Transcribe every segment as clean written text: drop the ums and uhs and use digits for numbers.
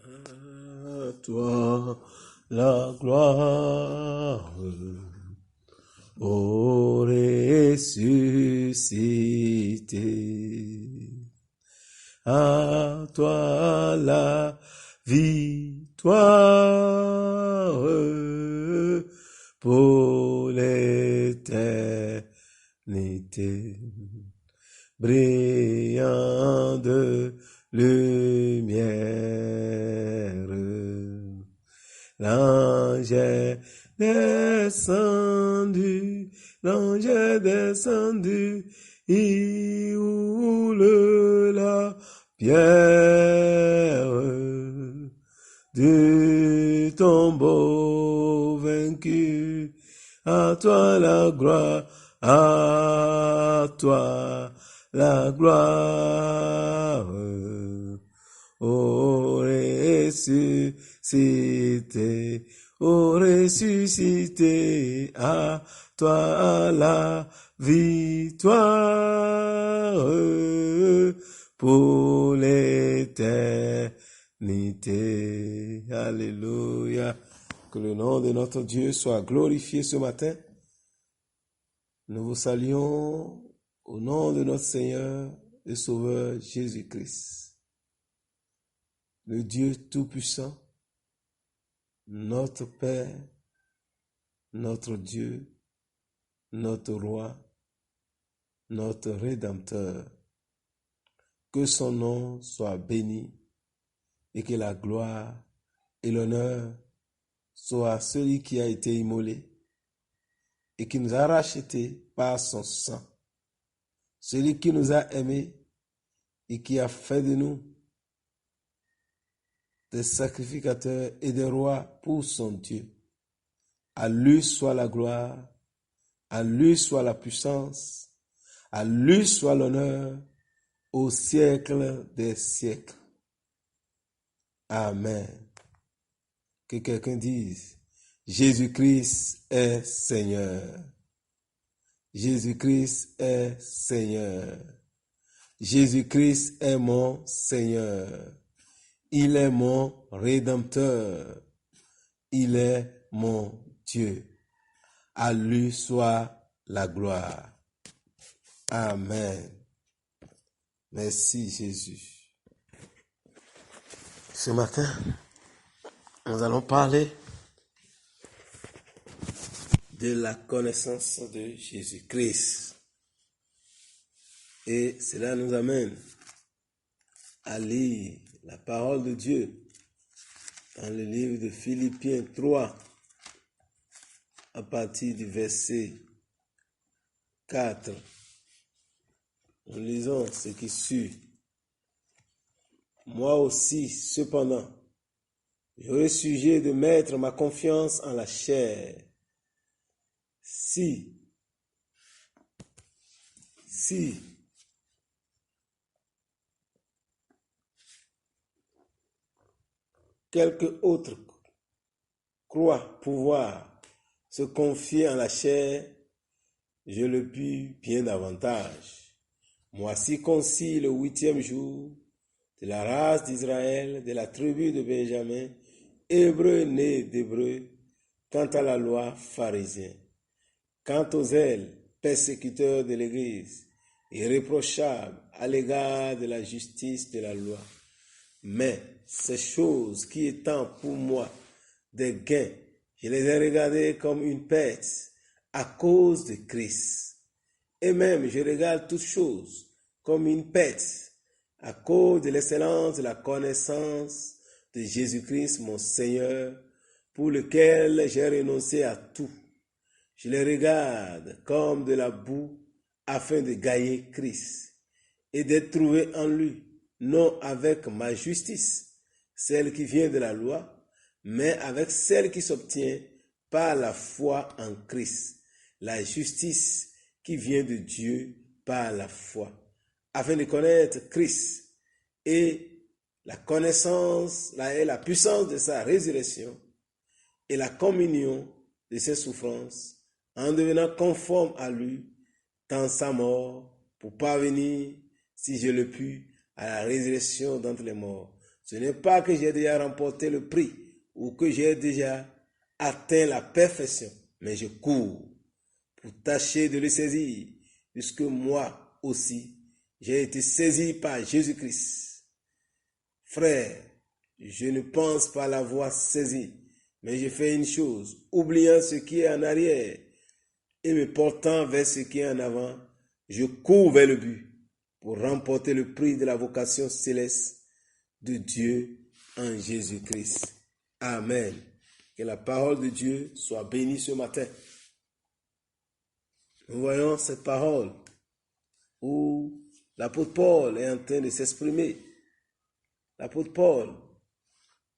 À toi la gloire, ô ressuscité. À toi la victoire pour l'éternité. Brillant de lumière, l'ange est descendu, il roule la pierre du tombeau vaincu. À toi la gloire, à toi la gloire, ô ressuscité, à toi la victoire pour l'éternité. Alléluia. Que le nom de notre Dieu soit glorifié ce matin. Nous vous saluons au nom de notre Seigneur et Sauveur Jésus-Christ. Le Dieu Tout-Puissant, notre Père, notre Dieu, notre Roi, notre Rédempteur. Que son nom soit béni et que la gloire et l'honneur soient à celui qui a été immolé et qui nous a rachetés par son sang. Celui qui nous a aimés et qui a fait de nous des sacrificateurs et des rois pour son Dieu. À lui soit la gloire, à lui soit la puissance, à lui soit l'honneur au siècle des siècles. Amen. Que quelqu'un dise, Jésus-Christ est Seigneur. Jésus-Christ est Seigneur. Jésus-Christ est mon Seigneur. Il est mon Rédempteur. Il est mon Dieu. À lui soit la gloire. Amen. Merci Jésus. Ce matin, nous allons parler de la connaissance de Jésus-Christ. Et cela nous amène à lire la parole de Dieu dans le livre de Philippiens 3, à partir du verset 4. Nous lisons ce qui suit. Moi aussi, cependant, j'aurai sujet de mettre ma confiance en la chair. Si quelque autre croit pouvoir se confier en la chair, je le puis bien davantage. Moi circoncis le 8e jour, de la race d'Israël, de la tribu de Benjamin, hébreu né d'hébreu, quant à la loi pharisien, quant aux zèles persécuteurs de l'Église, irréprochable à l'égard de la justice de la loi. Mais ces choses qui étant pour moi des gains, je les ai regardées comme une perte à cause de Christ. Et même je regarde toutes choses comme une perte à cause de l'excellence de la connaissance de Jésus-Christ mon Seigneur, pour lequel j'ai renoncé à tout. Je les regarde comme de la boue afin de gagner Christ et d'être trouvé en lui, non avec ma justice, celle qui vient de la loi, mais avec celle qui s'obtient par la foi en Christ, la justice qui vient de Dieu par la foi, afin de connaître Christ et la connaissance et la puissance de sa résurrection et la communion de ses souffrances, en devenant conforme à lui dans sa mort, pour parvenir, si je le puis, à la résurrection d'entre les morts. Ce n'est pas que j'ai déjà remporté le prix ou que j'ai déjà atteint la perfection, mais je cours pour tâcher de le saisir, puisque moi aussi, j'ai été saisi par Jésus-Christ. Frère, je ne pense pas l'avoir saisi, mais je fais une chose, oubliant ce qui est en arrière et me portant vers ce qui est en avant, je cours vers le but pour remporter le prix de la vocation céleste de Dieu en Jésus-Christ. Amen. Que la parole de Dieu soit bénie ce matin. Nous voyons cette parole où l'apôtre Paul est en train de s'exprimer. L'apôtre Paul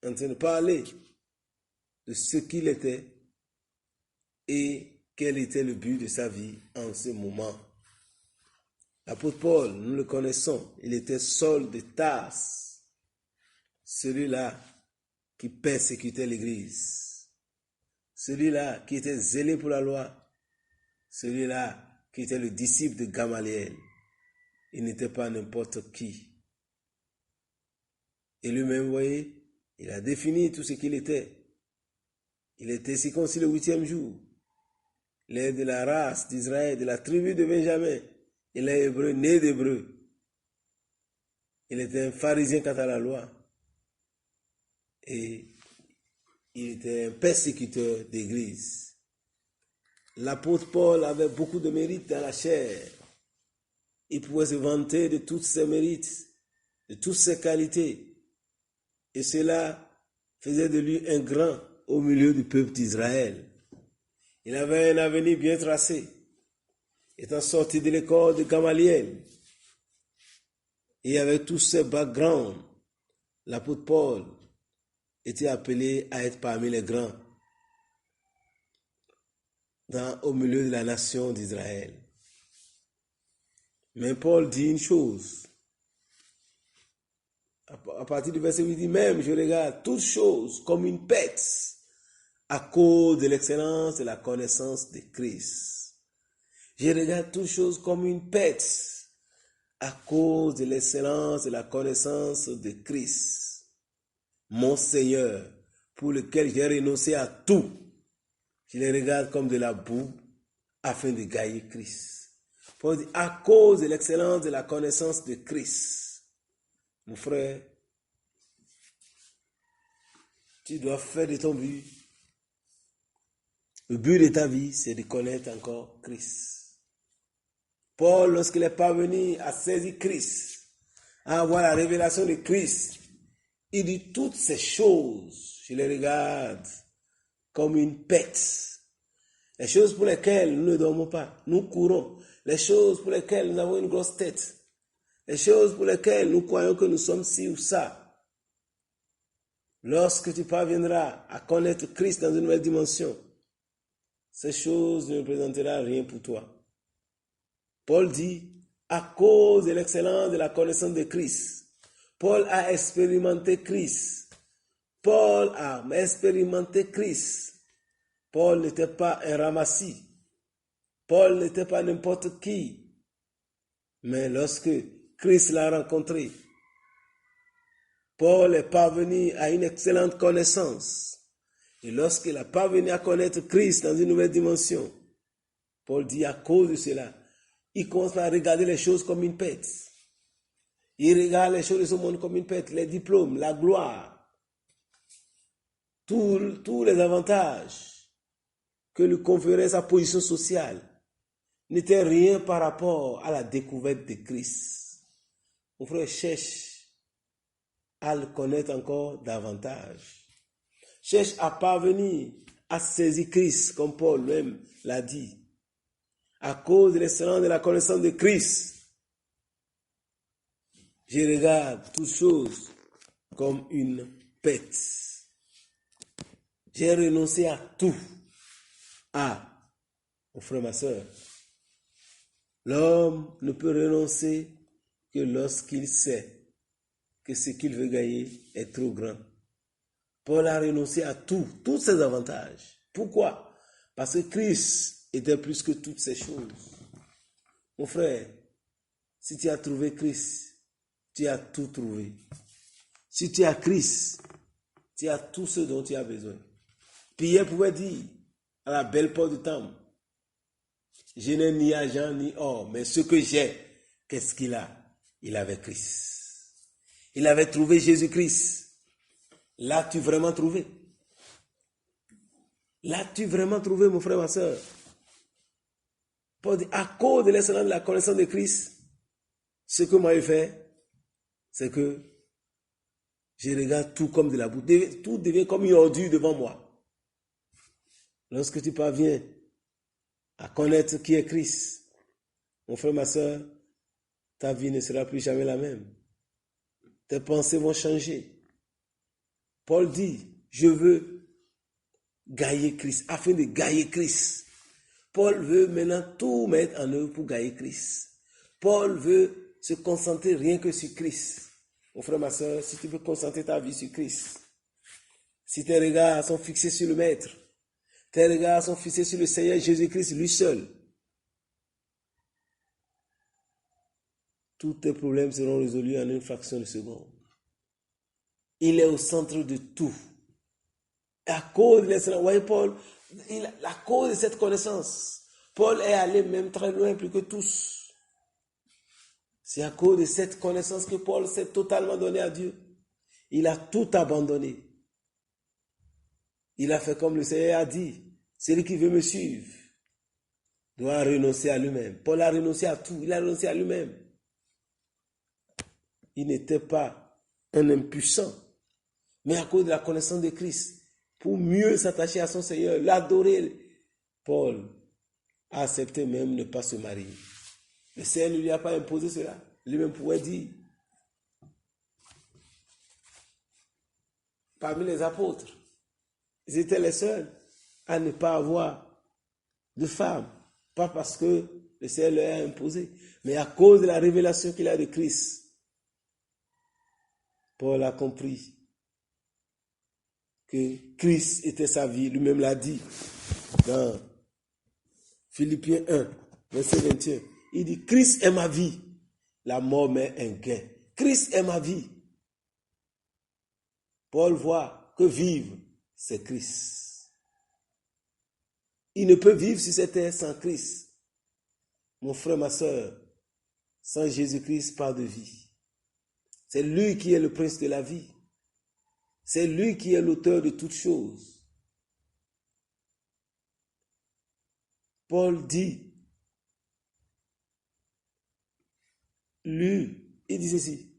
est en train de parler de ce qu'il était et quel était le but de sa vie en ce moment. L'apôtre Paul, nous le connaissons, il était Saul de Tarse, celui-là qui persécutait l'Église, celui-là qui était zélé pour la loi, celui-là qui était le disciple de Gamaliel. Il n'était pas n'importe qui. Et lui-même, vous voyez, il a défini tout ce qu'il était. Il était circoncis le 8e jour. Il est de la race d'Israël, de la tribu de Benjamin. Il est hébreu, né d'hébreu. Il était un pharisien quant à la loi. Et il était un persécuteur d'église. L'apôtre Paul avait beaucoup de mérites dans la chair. Il pouvait se vanter de tous ses mérites, de toutes ses qualités. Et cela faisait de lui un grand au milieu du peuple d'Israël. Il avait un avenir bien tracé. Étant sorti de l'école de Gamaliel, et avec tous ses backgrounds, l'apôtre Paul était appelé à être parmi les grands au milieu de la nation d'Israël. Mais Paul dit une chose. À partir du verset 8, il dit même, je regarde toutes choses comme une perte à cause de l'excellence et la connaissance de Christ. Je regarde toutes choses comme une perte à cause de l'excellence et la connaissance de Christ, mon Seigneur, pour lequel j'ai renoncé à tout. Je les regarde comme de la boue afin de gagner Christ. Paul dit, à cause de l'excellence et la connaissance de Christ, mon frère, tu dois faire de ton but. Le but de ta vie, c'est de connaître encore Christ. Paul, lorsqu'il est parvenu à saisir Christ, à avoir la révélation de Christ, il dit toutes ces choses, je les regarde comme une perte. Les choses pour lesquelles nous ne dormons pas, nous courons. Les choses pour lesquelles nous avons une grosse tête. Les choses pour lesquelles nous croyons que nous sommes ci ou ça. Lorsque tu parviendras à connaître Christ dans une nouvelle dimension, ces choses ne représenteront rien pour toi. Paul dit, à cause de l'excellence de la connaissance de Christ, Paul a expérimenté Christ. Paul a expérimenté Christ. Paul n'était pas un ramassis. Paul n'était pas n'importe qui. Mais lorsque Christ l'a rencontré, Paul est parvenu à une excellente connaissance. Et lorsqu'il est parvenu à connaître Christ dans une nouvelle dimension, Paul dit à cause de cela, il commence à regarder les choses comme une perte. Il regarde les choses de ce monde comme une perte, les diplômes, la gloire, tous les avantages que lui conférait sa position sociale n'étaient rien par rapport à la découverte de Christ. Mon frère, cherche à le connaître encore davantage. Cherche à parvenir à saisir Christ, comme Paul même l'a dit. À cause de l'excellence de la connaissance de Christ, je regarde toutes choses comme une perte. J'ai renoncé à tout. Mon frère, ma soeur, l'homme ne peut renoncer que lorsqu'il sait que ce qu'il veut gagner est trop grand. Paul a renoncé à tout, tous ses avantages. Pourquoi? Parce que Christ était plus que toutes ces choses. Mon frère, si tu as trouvé Christ, tu as tout trouvé. Si tu as Christ, tu as tout ce dont tu as besoin. Pierre pouvait dire à la belle porte du temple, je n'ai ni argent ni or, mais ce que j'ai, qu'est-ce qu'il a? Il avait Christ. Il avait trouvé Jésus-Christ. L'as-tu vraiment trouvé? L'as-tu vraiment trouvé, mon frère, ma soeur? Paul dit, à cause de l'excellence de la connaissance de Christ, ce que moi j'ai fait, c'est que je regarde tout comme de la boue. Tout devient comme une ordure devant moi. Lorsque tu parviens à connaître qui est Christ, mon frère, ma soeur, ta vie ne sera plus jamais la même. Tes pensées vont changer. Paul dit, je veux gagner Christ, afin de gagner Christ. Paul veut maintenant tout mettre en œuvre pour gagner Christ. Paul veut se concentrer rien que sur Christ. Mon frère, ma soeur, si tu veux concentrer ta vie sur Christ, si tes regards sont fixés sur le Maître, tes regards sont fixés sur le Seigneur Jésus-Christ, lui seul, tous tes problèmes seront résolus en une fraction de seconde. Il est au centre de tout. Et à cause de l'excellence, voyez Paul, à cause de cette connaissance, Paul est allé même très loin plus que tous. C'est à cause de cette connaissance que Paul s'est totalement donné à Dieu. Il a tout abandonné. Il a fait comme le Seigneur a dit, celui qui veut me suivre doit renoncer à lui-même. Paul a renoncé à tout, il a renoncé à lui-même. Il n'était pas un impuissant, mais à cause de la connaissance de Christ, pour mieux s'attacher à son Seigneur, l'adorer, Paul a accepté même ne pas se marier. Le Seigneur ne lui a pas imposé cela. Lui-même pouvait dire, parmi les apôtres, ils étaient les seuls à ne pas avoir de femme, pas parce que le Seigneur leur a imposé, mais à cause de la révélation qu'il a de Christ. Paul a compris que Christ était sa vie, lui-même l'a dit dans Philippiens 1, verset 21. Il dit, Christ est ma vie, la mort m'est un gain. Christ est ma vie. Paul voit que vivre, c'est Christ. Il ne peut vivre sur cette terre sans Christ. Mon frère, ma soeur, sans Jésus-Christ, pas de vie. C'est lui qui est le prince de la vie. C'est lui qui est l'auteur de toutes choses. Paul dit, lui, il dit ceci,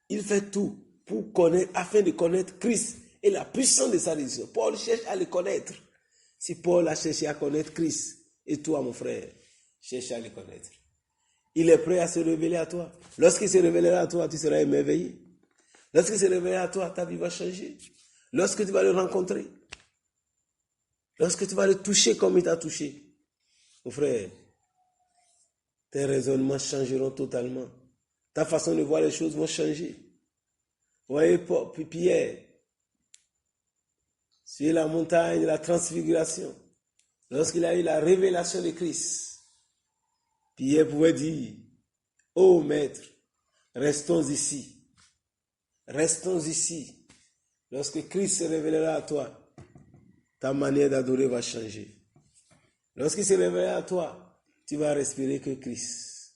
il fait tout pour connaître, afin de connaître Christ et la puissance de sa résurrection. Paul cherche à le connaître. Si Paul a cherché à connaître Christ, et toi, mon frère, cherche à le connaître. Il est prêt à se révéler à toi. Lorsqu'il se révélera à toi, tu seras émerveillé. Lorsqu'il se révélera à toi, ta vie va changer. Lorsque tu vas le rencontrer, lorsque tu vas le toucher comme il t'a touché, mon frère, tes raisonnements changeront totalement. Ta façon de voir les choses va changer. Vous voyez Pierre, sur la montagne de la transfiguration, lorsqu'il a eu la révélation de Christ, Pierre pouvait dire, ô Maître, restons ici. Restons ici. Lorsque Christ se révélera à toi, ta manière d'adorer va changer. Lorsqu'il se révélera à toi, tu vas respirer que Christ.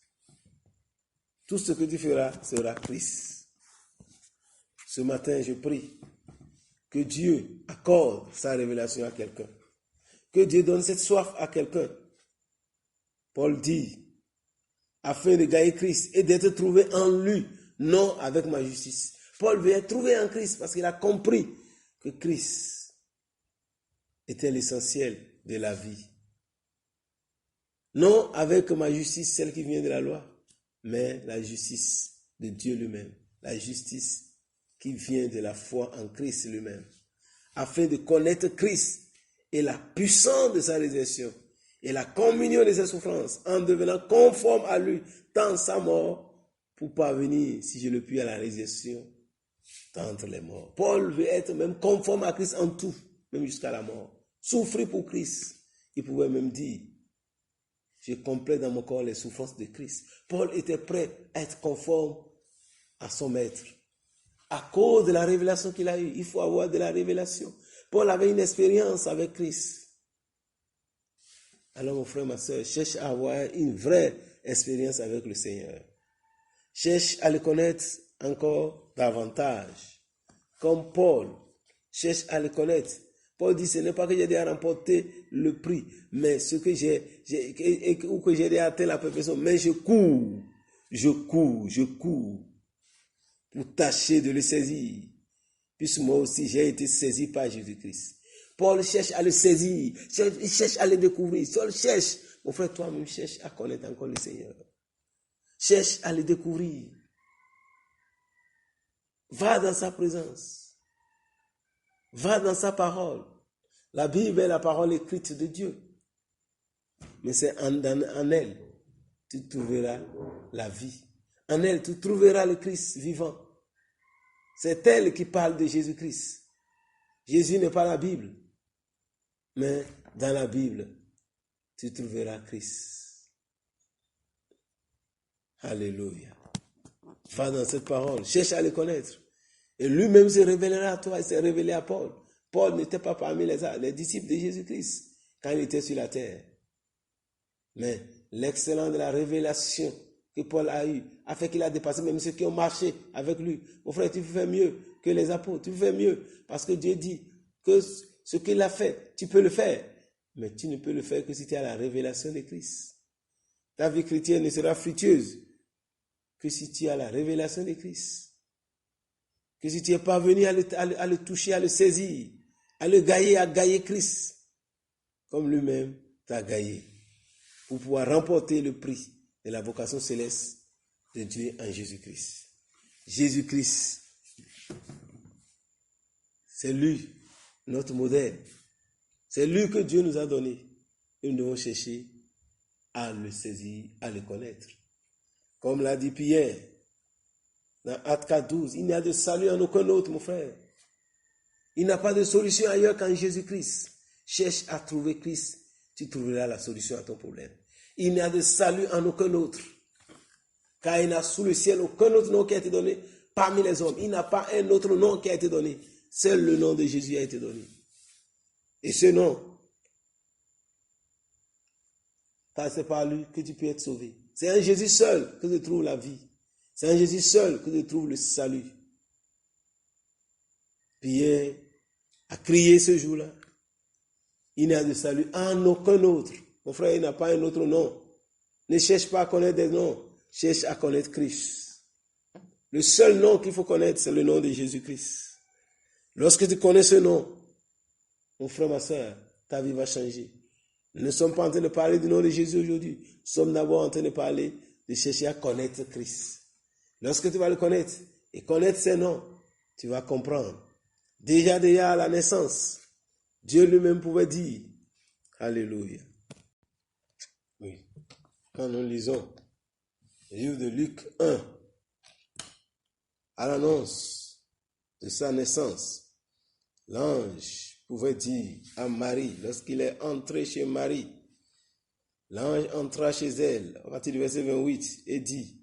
Tout ce que tu feras sera Christ. Ce matin, je prie que Dieu accorde sa révélation à quelqu'un. Que Dieu donne cette soif à quelqu'un. Paul dit, afin de gagner Christ et d'être trouvé en lui, non avec ma justice. Paul veut être trouvé en Christ parce qu'il a compris que Christ était l'essentiel de la vie. Non avec ma justice, celle qui vient de la loi, mais la justice de Dieu lui-même. La justice qui vient de la foi en Christ lui-même. Afin de connaître Christ et la puissance de sa résurrection et la communion de ses souffrances en devenant conforme à lui dans sa mort pour parvenir, si je le puis, à la résurrection d'entre les morts. Paul veut être même conforme à Christ en tout, même jusqu'à la mort. Souffrir pour Christ. Il pouvait même dire, je complète dans mon corps les souffrances de Christ. Paul était prêt à être conforme à son maître. À cause de la révélation qu'il a eue, il faut avoir de la révélation. Paul avait une expérience avec Christ. Alors mon frère, ma soeur, cherche à avoir une vraie expérience avec le Seigneur. Cherche à le connaître encore davantage. Comme Paul, cherche à le connaître. Paul dit, ce n'est pas que j'ai déjà remporté le prix, mais ce que ou que j'ai déjà atteint la perfection, mais je cours pour tâcher de le saisir. Puisque moi aussi, j'ai été saisi par Jésus-Christ. Paul cherche à le saisir, il cherche à le découvrir. Paul cherche, mon frère, toi-même, cherche à connaître encore le Seigneur. Cherche à le découvrir. Va dans sa présence. Va dans sa parole. La Bible est la parole écrite de Dieu. Mais c'est en elle, tu trouveras la vie. En elle, tu trouveras le Christ vivant. C'est elle qui parle de Jésus-Christ. Jésus n'est pas la Bible. Mais dans la Bible, tu trouveras Christ. Alléluia. Va dans cette parole. Cherche à le connaître. Et lui-même se révélera à toi. Il s'est révélé à Paul. Paul n'était pas parmi les disciples de Jésus-Christ quand il était sur la terre. Mais l'excellence de la révélation que Paul a eue a fait qu'il a dépassé même ceux qui ont marché avec lui. Mon frère, tu fais mieux que les apôtres. Tu fais mieux parce que Dieu dit que ce qu'il a fait, tu peux le faire. Mais tu ne peux le faire que si tu as la révélation de Christ. Ta vie chrétienne ne sera fructueuse que si tu as la révélation de Christ. Que si tu es parvenu à le toucher, à le saisir, à le gailler, à gailler Christ, comme lui-même t'a gaillé, pour pouvoir remporter le prix de la vocation céleste de Dieu en Jésus-Christ. Jésus-Christ, c'est lui, notre modèle. C'est lui que Dieu nous a donné. Et nous devons chercher à le saisir, à le connaître. Comme l'a dit Pierre, dans Actes 4:12, il n'y a de salut en aucun autre, mon frère. Il n'y a pas de solution ailleurs qu'en Jésus-Christ. Cherche à trouver Christ, tu trouveras la solution à ton problème. Il n'y a de salut en aucun autre. Car il n'a sous le ciel aucun autre nom qui a été donné parmi les hommes. Il n'a pas un autre nom qui a été donné. Seul le nom de Jésus a été donné. Et ce nom, c'est par lui que tu peux être sauvé. C'est en Jésus seul que tu trouves la vie. C'est en Jésus seul que tu trouves le salut. Pierre a crié ce jour-là. Il n'y a de salut en aucun autre. Mon frère, il n'a pas un autre nom. Ne cherche pas à connaître des noms. Cherche à connaître Christ. Le seul nom qu'il faut connaître, c'est le nom de Jésus-Christ. Lorsque tu connais ce nom, mon frère, ma soeur, ta vie va changer. Nous ne sommes pas en train de parler du nom de Jésus aujourd'hui. Nous sommes d'abord en train de parler, de chercher à connaître Christ. Lorsque tu vas le connaître et connaître ses noms, tu vas comprendre. Déjà à la naissance, Dieu lui-même pouvait dire, Alléluia. Oui. Quand nous lisons le livre de Luc 1, à l'annonce de sa naissance, l'ange pouvait dire à Marie, lorsqu'il est entré chez Marie, l'ange entra chez elle, à partir du verset 28, et dit,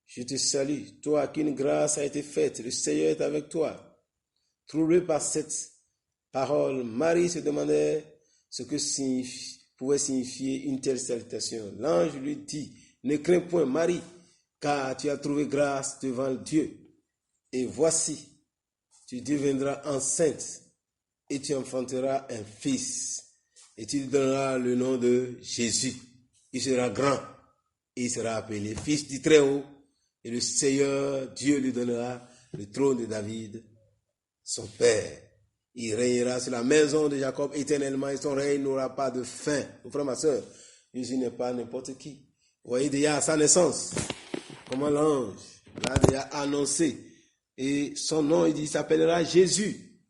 je te salue, toi à qui une grâce a été faite, le Seigneur est avec toi. Troublée par cette parole, Marie se demandait ce que pouvait signifier une telle salutation. L'ange lui dit, ne crains point Marie, car tu as trouvé grâce devant Dieu. Et voici, tu deviendras enceinte et tu enfanteras un fils. Et tu lui donneras le nom de Jésus. Il sera grand et il sera appelé fils du Très-Haut. Et le Seigneur, Dieu lui donnera le trône de David, son père. Il régnera sur la maison de Jacob éternellement et son règne n'aura pas de fin. Mon frère, ma soeur, Jésus n'est pas n'importe qui. Vous voyez déjà à sa naissance, comment l'ange l'a déjà annoncé. Et son nom, il dit, il s'appellera Jésus.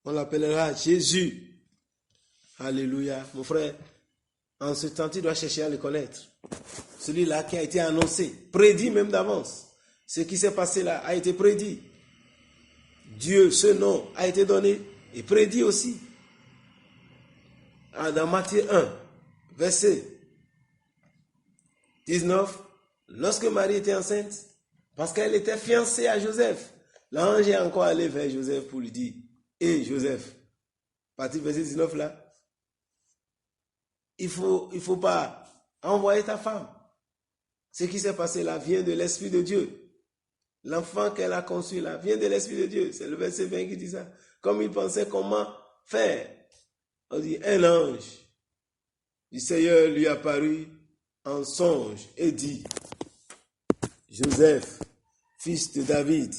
On l'appellera Jésus. Alléluia. Mon frère, en ce temps, tu dois chercher à le connaître. Celui-là qui a été annoncé, prédit même d'avance. Ce qui s'est passé là a été prédit. Dieu, ce nom a été donné et prédit aussi. Dans Matthieu 1, verset 19, lorsque Marie était enceinte, Parce qu'elle était fiancée à Joseph. L'ange est encore allé vers Joseph pour lui dire, hé Joseph, à partir du verset 19 là, il faut pas envoyer ta femme. Ce qui s'est passé là vient de l'Esprit de Dieu. L'enfant qu'elle a conçu là vient de l'Esprit de Dieu. C'est le verset 20 qui dit ça. Comme il pensait comment faire. On dit, un ange du Seigneur lui apparut en songe et dit, Joseph, fils de David,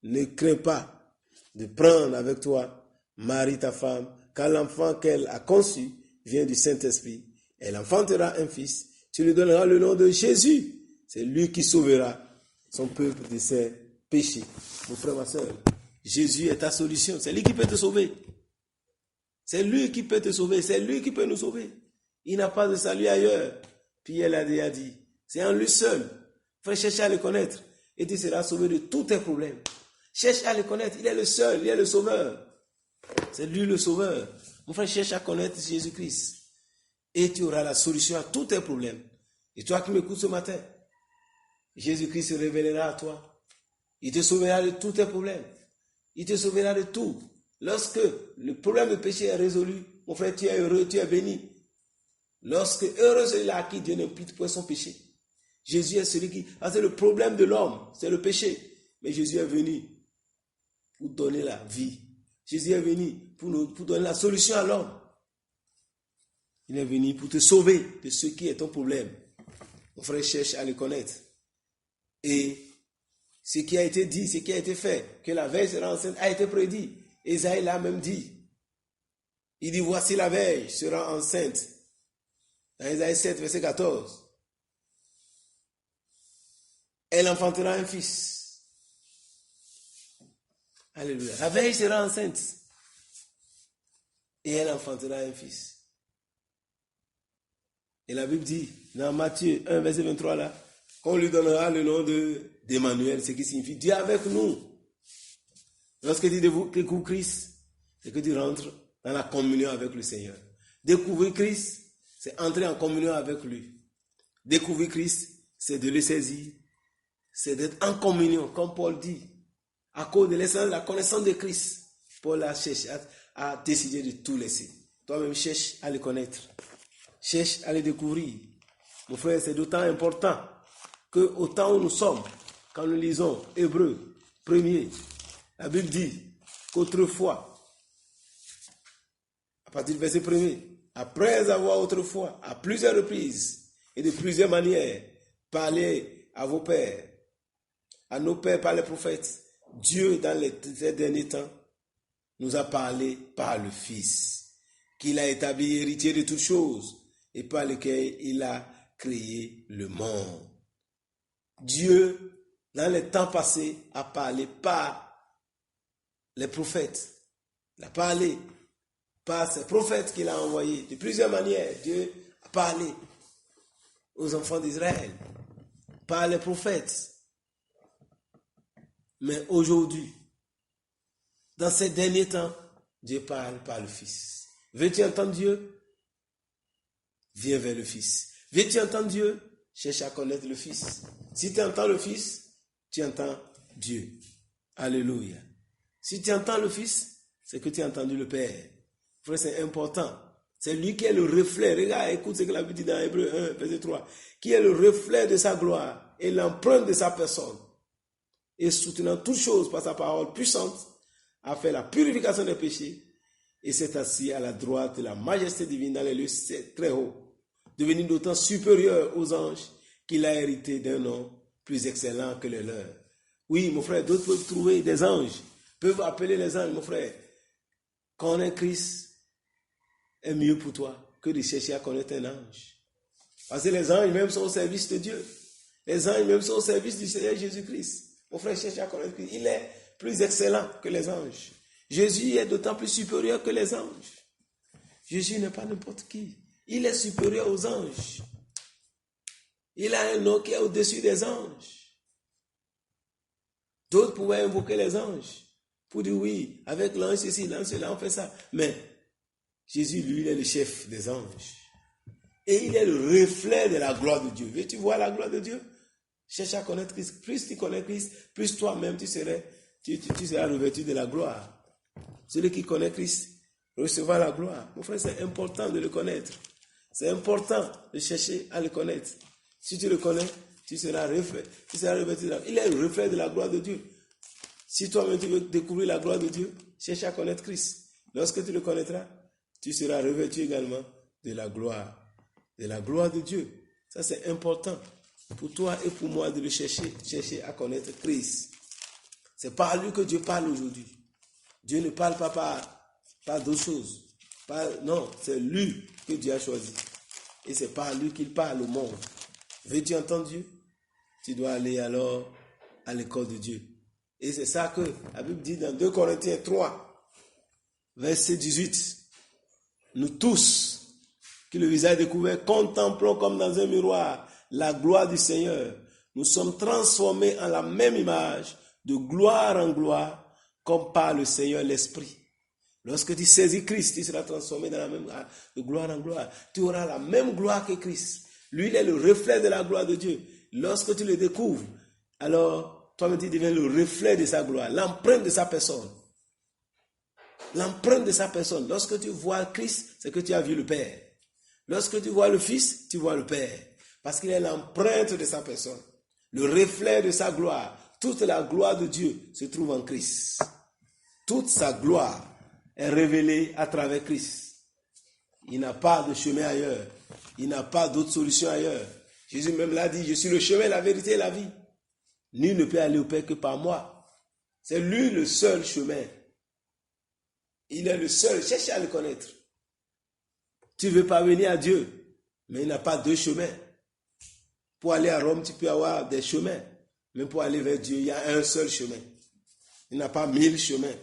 ne crains pas de prendre avec toi Marie ta femme, car l'enfant qu'elle a conçu vient du Saint-Esprit. Elle enfantera un fils, tu lui donneras le nom de Jésus. C'est lui qui sauvera son peuple de ses péchés. Mon frère, ma soeur, Jésus est ta solution. C'est lui qui peut te sauver. C'est lui qui peut te sauver. C'est lui qui peut nous sauver. Il n'a pas de salut ailleurs. Puis elle a déjà dit, c'est en lui seul. Frère, cherche à le connaître et tu seras sauvé de tous tes problèmes. Cherche à le connaître. Il est le seul. Il est le sauveur. C'est lui le sauveur. Mon frère, cherche à connaître Jésus-Christ et tu auras la solution à tous tes problèmes. Et toi qui m'écoutes ce matin, Jésus-Christ se révélera à toi. Il te sauvera de tous tes problèmes. Il te sauvera de tout. Lorsque le problème de péché est résolu, mon frère, tu es heureux, tu es béni. Lorsque heureux celui-là à qui Dieu n'impute point son péché. Jésus est celui qui... c'est le problème de l'homme, c'est le péché. Mais Jésus est venu pour donner la vie. Jésus est venu pour donner la solution à l'homme. Il est venu pour te sauver de ce qui est ton problème. Mon frère, cherche à le connaître. Et ce qui a été dit, ce qui a été fait, que la vierge sera enceinte, a été prédit. Ésaïe l'a même dit. Il dit, voici la vierge sera enceinte. Dans Ésaïe 7, verset 14. Elle enfantera un fils. Alléluia. La vierge sera enceinte. Et elle enfantera un fils. Et la Bible dit, dans Matthieu 1, verset 23 là, qu'on lui donnera le nom d'Emmanuel, ce qui signifie Dieu avec nous. Lorsque tu découvres Christ, c'est que tu rentres dans la communion avec le Seigneur. Découvrir Christ, c'est entrer en communion avec lui. Découvrir Christ, c'est de le saisir. C'est d'être en communion, comme Paul dit. À cause de l'essence de la connaissance de Christ, Paul a cherché, a décidé de tout laisser. Toi-même, cherche à le connaître. Cherche à le découvrir. Mon frère, c'est d'autant important qu'au temps où nous sommes, quand nous lisons Hébreux 1er, la Bible dit qu'autrefois, à partir du verset 1er, après avoir autrefois, à plusieurs reprises et de plusieurs manières, parlé à vos pères, à nos pères par les prophètes, Dieu, dans ces derniers temps, nous a parlé par le Fils, qu'il a établi héritier de toutes choses et par lequel il a créé le monde. Dieu, dans les temps passés, a parlé par les prophètes. Il a parlé par ces prophètes qu'il a envoyés. De plusieurs manières, Dieu a parlé aux enfants d'Israël, par les prophètes. Mais aujourd'hui, dans ces derniers temps, Dieu parle par le Fils. Veux-tu entendre Dieu? Viens vers le Fils. Veux-tu entendre Dieu? Cherche à connaître le Fils. Si tu entends le Fils, tu entends Dieu. Alléluia. Si tu entends le Fils, c'est que tu as entendu le Père. Frère, c'est important. C'est lui qui est le reflet. Regarde, écoute ce que la Bible dit dans Hébreux 1, verset 3. Qui est le reflet de sa gloire et l'empreinte de sa personne. Et soutenant toutes choses par sa parole puissante, a fait la purification des péchés et s'est assis à la droite de la majesté divine dans les lieux très hauts, devenu d'autant supérieur aux anges qu'il a hérité d'un nom plus excellent que le leur. Oui, mon frère, d'autres peuvent trouver des anges, peuvent appeler les anges, mon frère. Connaître Christ est mieux pour toi que de chercher à connaître un ange. Parce que les anges même sont au service de Dieu. Les anges même sont au service du Seigneur Jésus-Christ. Mon frère, cherche à connaître Christ. Il est plus excellent que les anges. Jésus est d'autant plus supérieur que les anges. Jésus n'est pas n'importe qui. Il est supérieur aux anges. Il a un nom qui est au-dessus des anges. D'autres pouvaient invoquer les anges pour dire oui, avec l'ange ceci, l'ange cela, on fait ça. Mais Jésus, lui, il est le chef des anges. Et il est le reflet de la gloire de Dieu. Veux-tu voir la gloire de Dieu? Cherche à connaître Christ. Plus tu connais Christ, plus toi-même tu seras revêtu de la gloire. Celui qui connaît Christ recevra la gloire. Mon frère, c'est important de le connaître. C'est important de chercher à le connaître. Si tu le connais, tu seras revêtu de la gloire. Il est le reflet de la gloire de Dieu. Si toi-même tu veux découvrir la gloire de Dieu, cherche à connaître Christ. Lorsque tu le connaîtras, tu seras revêtu également de la gloire de Dieu. Ça, c'est important pour toi et pour moi de le chercher à connaître Christ. C'est par lui que Dieu parle aujourd'hui. Dieu ne parle pas par d'autres choses. Non, c'est lui que Dieu a choisi. Et c'est par lui qu'il parle au monde. Veux-tu entendre Dieu? Tu dois aller alors à l'école de Dieu. Et c'est ça que la Bible dit dans 2 Corinthiens 3, verset 18. Nous tous, qui le visage découvert, contemplons comme dans un miroir la gloire du Seigneur. Nous sommes transformés en la même image, de gloire en gloire, comme par le Seigneur l'Esprit. Lorsque tu saisis Christ, tu seras transformé de gloire en gloire. Tu auras la même gloire que Christ. Lui, il est le reflet de la gloire de Dieu. Lorsque tu le découvres, alors toi-même tu deviens le reflet de sa gloire, l'empreinte de sa personne. L'empreinte de sa personne. Lorsque tu vois Christ, c'est que tu as vu le Père. Lorsque tu vois le Fils, tu vois le Père. Parce qu'il est l'empreinte de sa personne. Le reflet de sa gloire. Toute la gloire de Dieu se trouve en Christ. Toute sa gloire est révélée à travers Christ. Il n'a pas de chemin ailleurs. Il n'a pas d'autre solution ailleurs. Jésus même l'a dit, je suis le chemin, la vérité et la vie. Nul ne peut aller au Père que par moi. C'est lui le seul chemin. Il est le seul. Cherche à le connaître. Tu veux parvenir à Dieu, mais il n'a pas deux chemins. Pour aller à Rome, tu peux avoir des chemins. Mais pour aller vers Dieu, il y a un seul chemin. Il n'a pas 1000 chemins.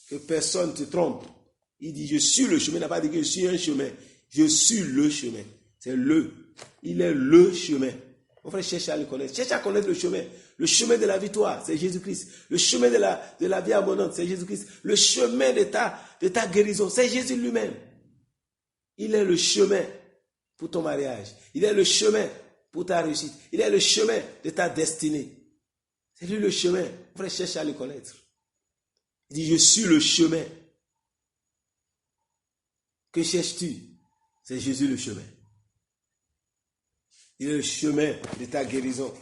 Que personne ne te trompe. Il dit, je suis le chemin. Il n'a pas dit que je suis un chemin. Je suis le chemin. C'est le. Il est le chemin. Mon frère, cherche à le connaître. Cherche à connaître le chemin. Le chemin de la victoire, c'est Jésus-Christ. Le chemin de la vie abondante, c'est Jésus-Christ. Le chemin de ta guérison, c'est Jésus lui-même. Il est le chemin pour ton mariage. Il est le chemin pour ta réussite. Il est le chemin de ta destinée. C'est lui le chemin. Mon frère, cherche à le connaître. Il dit, je suis le chemin. Que cherches-tu? C'est Jésus le chemin. Il est le chemin de ta guérison.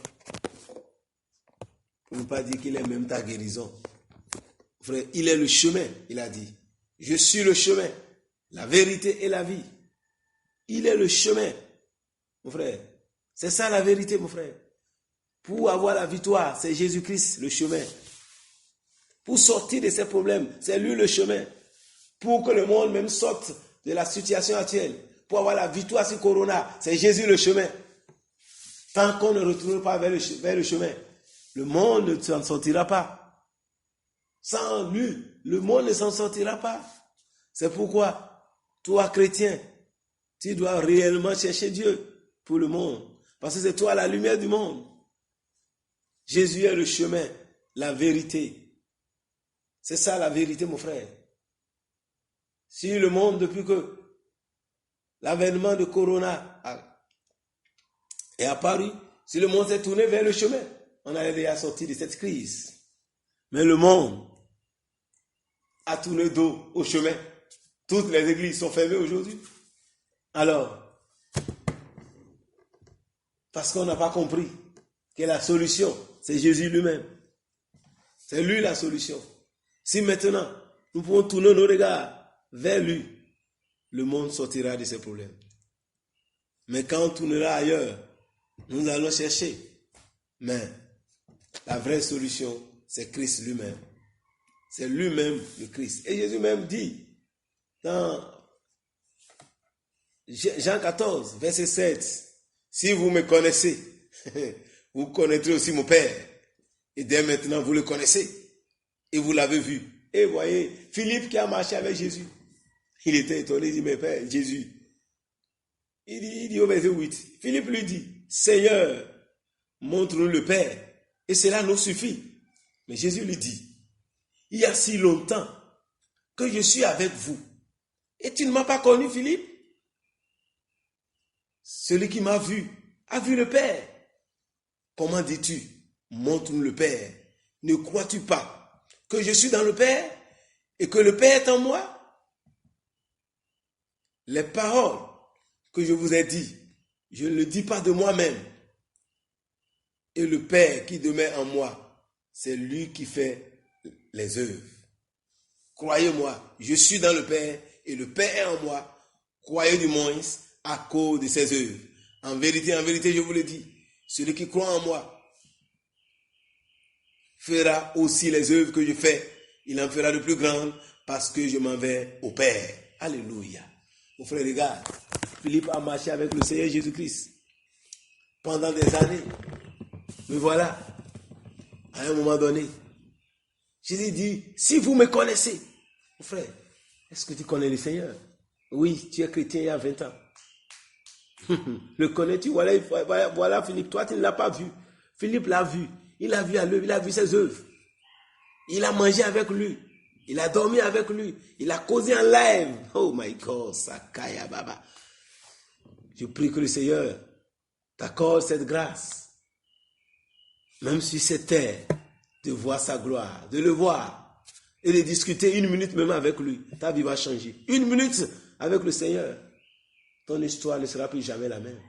Pour ne pas dire qu'il est même ta guérison. Frère, il est le chemin, il a dit. Je suis le chemin, la vérité et la vie. Il est le chemin, mon frère. C'est ça la vérité, mon frère. Pour avoir la victoire, c'est Jésus-Christ le chemin. Pour sortir de ces problèmes, c'est lui le chemin. Pour que le monde même sorte de la situation actuelle, pour avoir la victoire sur Corona, c'est Jésus le chemin. Tant qu'on ne retourne pas vers le chemin, le monde ne s'en sortira pas. Sans lui, le monde ne s'en sortira pas. C'est pourquoi, toi chrétien, tu dois réellement chercher Dieu pour le monde. Parce que c'est toi la lumière du monde. Jésus est le chemin, la vérité. C'est ça la vérité, mon frère. Si le monde, depuis que l'avènement de Corona est apparu, si le monde s'est tourné vers le chemin, on allait déjà sortir de cette crise. Mais le monde a tourné dos au chemin. Toutes les églises sont fermées aujourd'hui. Alors, parce qu'on n'a pas compris que la solution, c'est Jésus lui-même. C'est lui la solution. Si maintenant, nous pouvons tourner nos regards vers lui, le monde sortira de ses problèmes. Mais quand on tournera ailleurs, nous allons chercher. Mais la vraie solution, c'est Christ lui-même. C'est lui-même le Christ. Et Jésus même dit dans Jean 14, verset 7, si vous me connaissez, vous connaîtrez aussi mon Père. Et dès maintenant, vous le connaissez. Et vous l'avez vu. Et voyez, Philippe qui a marché avec Jésus, il était étonné, il dit, mais Père, Jésus. Il dit au verset 8, Philippe lui dit, Seigneur, montre-nous le Père, et cela nous suffit. Mais Jésus lui dit, il y a si longtemps que je suis avec vous, et tu ne m'as pas connu, Philippe? Celui qui m'a vu a vu le Père. Comment dis-tu? Montre-nous le Père. Ne crois-tu pas que je suis dans le Père et que le Père est en moi? Les paroles que je vous ai dites, je ne le dis pas de moi-même. Et le Père qui demeure en moi, c'est lui qui fait les œuvres. Croyez-moi, je suis dans le Père et le Père est en moi. Croyez du moins à cause de ses œuvres. En vérité, je vous le dis, celui qui croit en moi fera aussi les œuvres que je fais. Il en fera de plus grandes parce que je m'en vais au Père. Alléluia. Mon frère, regarde, Philippe a marché avec le Seigneur Jésus-Christ pendant des années. Mais voilà, à un moment donné, Jésus dit, si vous me connaissez, mon frère, est-ce que tu connais le Seigneur? Oui, tu es chrétien il y a 20 ans. Le connais-tu? Voilà Philippe, toi tu ne l'as pas vu. Philippe l'a vu. Il a vu à l'œuvre, il a vu ses œuvres. Il a mangé avec lui. Il a dormi avec lui. Il a causé en live. Oh my God, Sakaya Baba. Je prie que le Seigneur t'accorde cette grâce. Même sur cette terre, de voir sa gloire, de le voir et de discuter une minute même avec lui. Ta vie va changer. Une minute avec le Seigneur. Ton histoire ne sera plus jamais la même.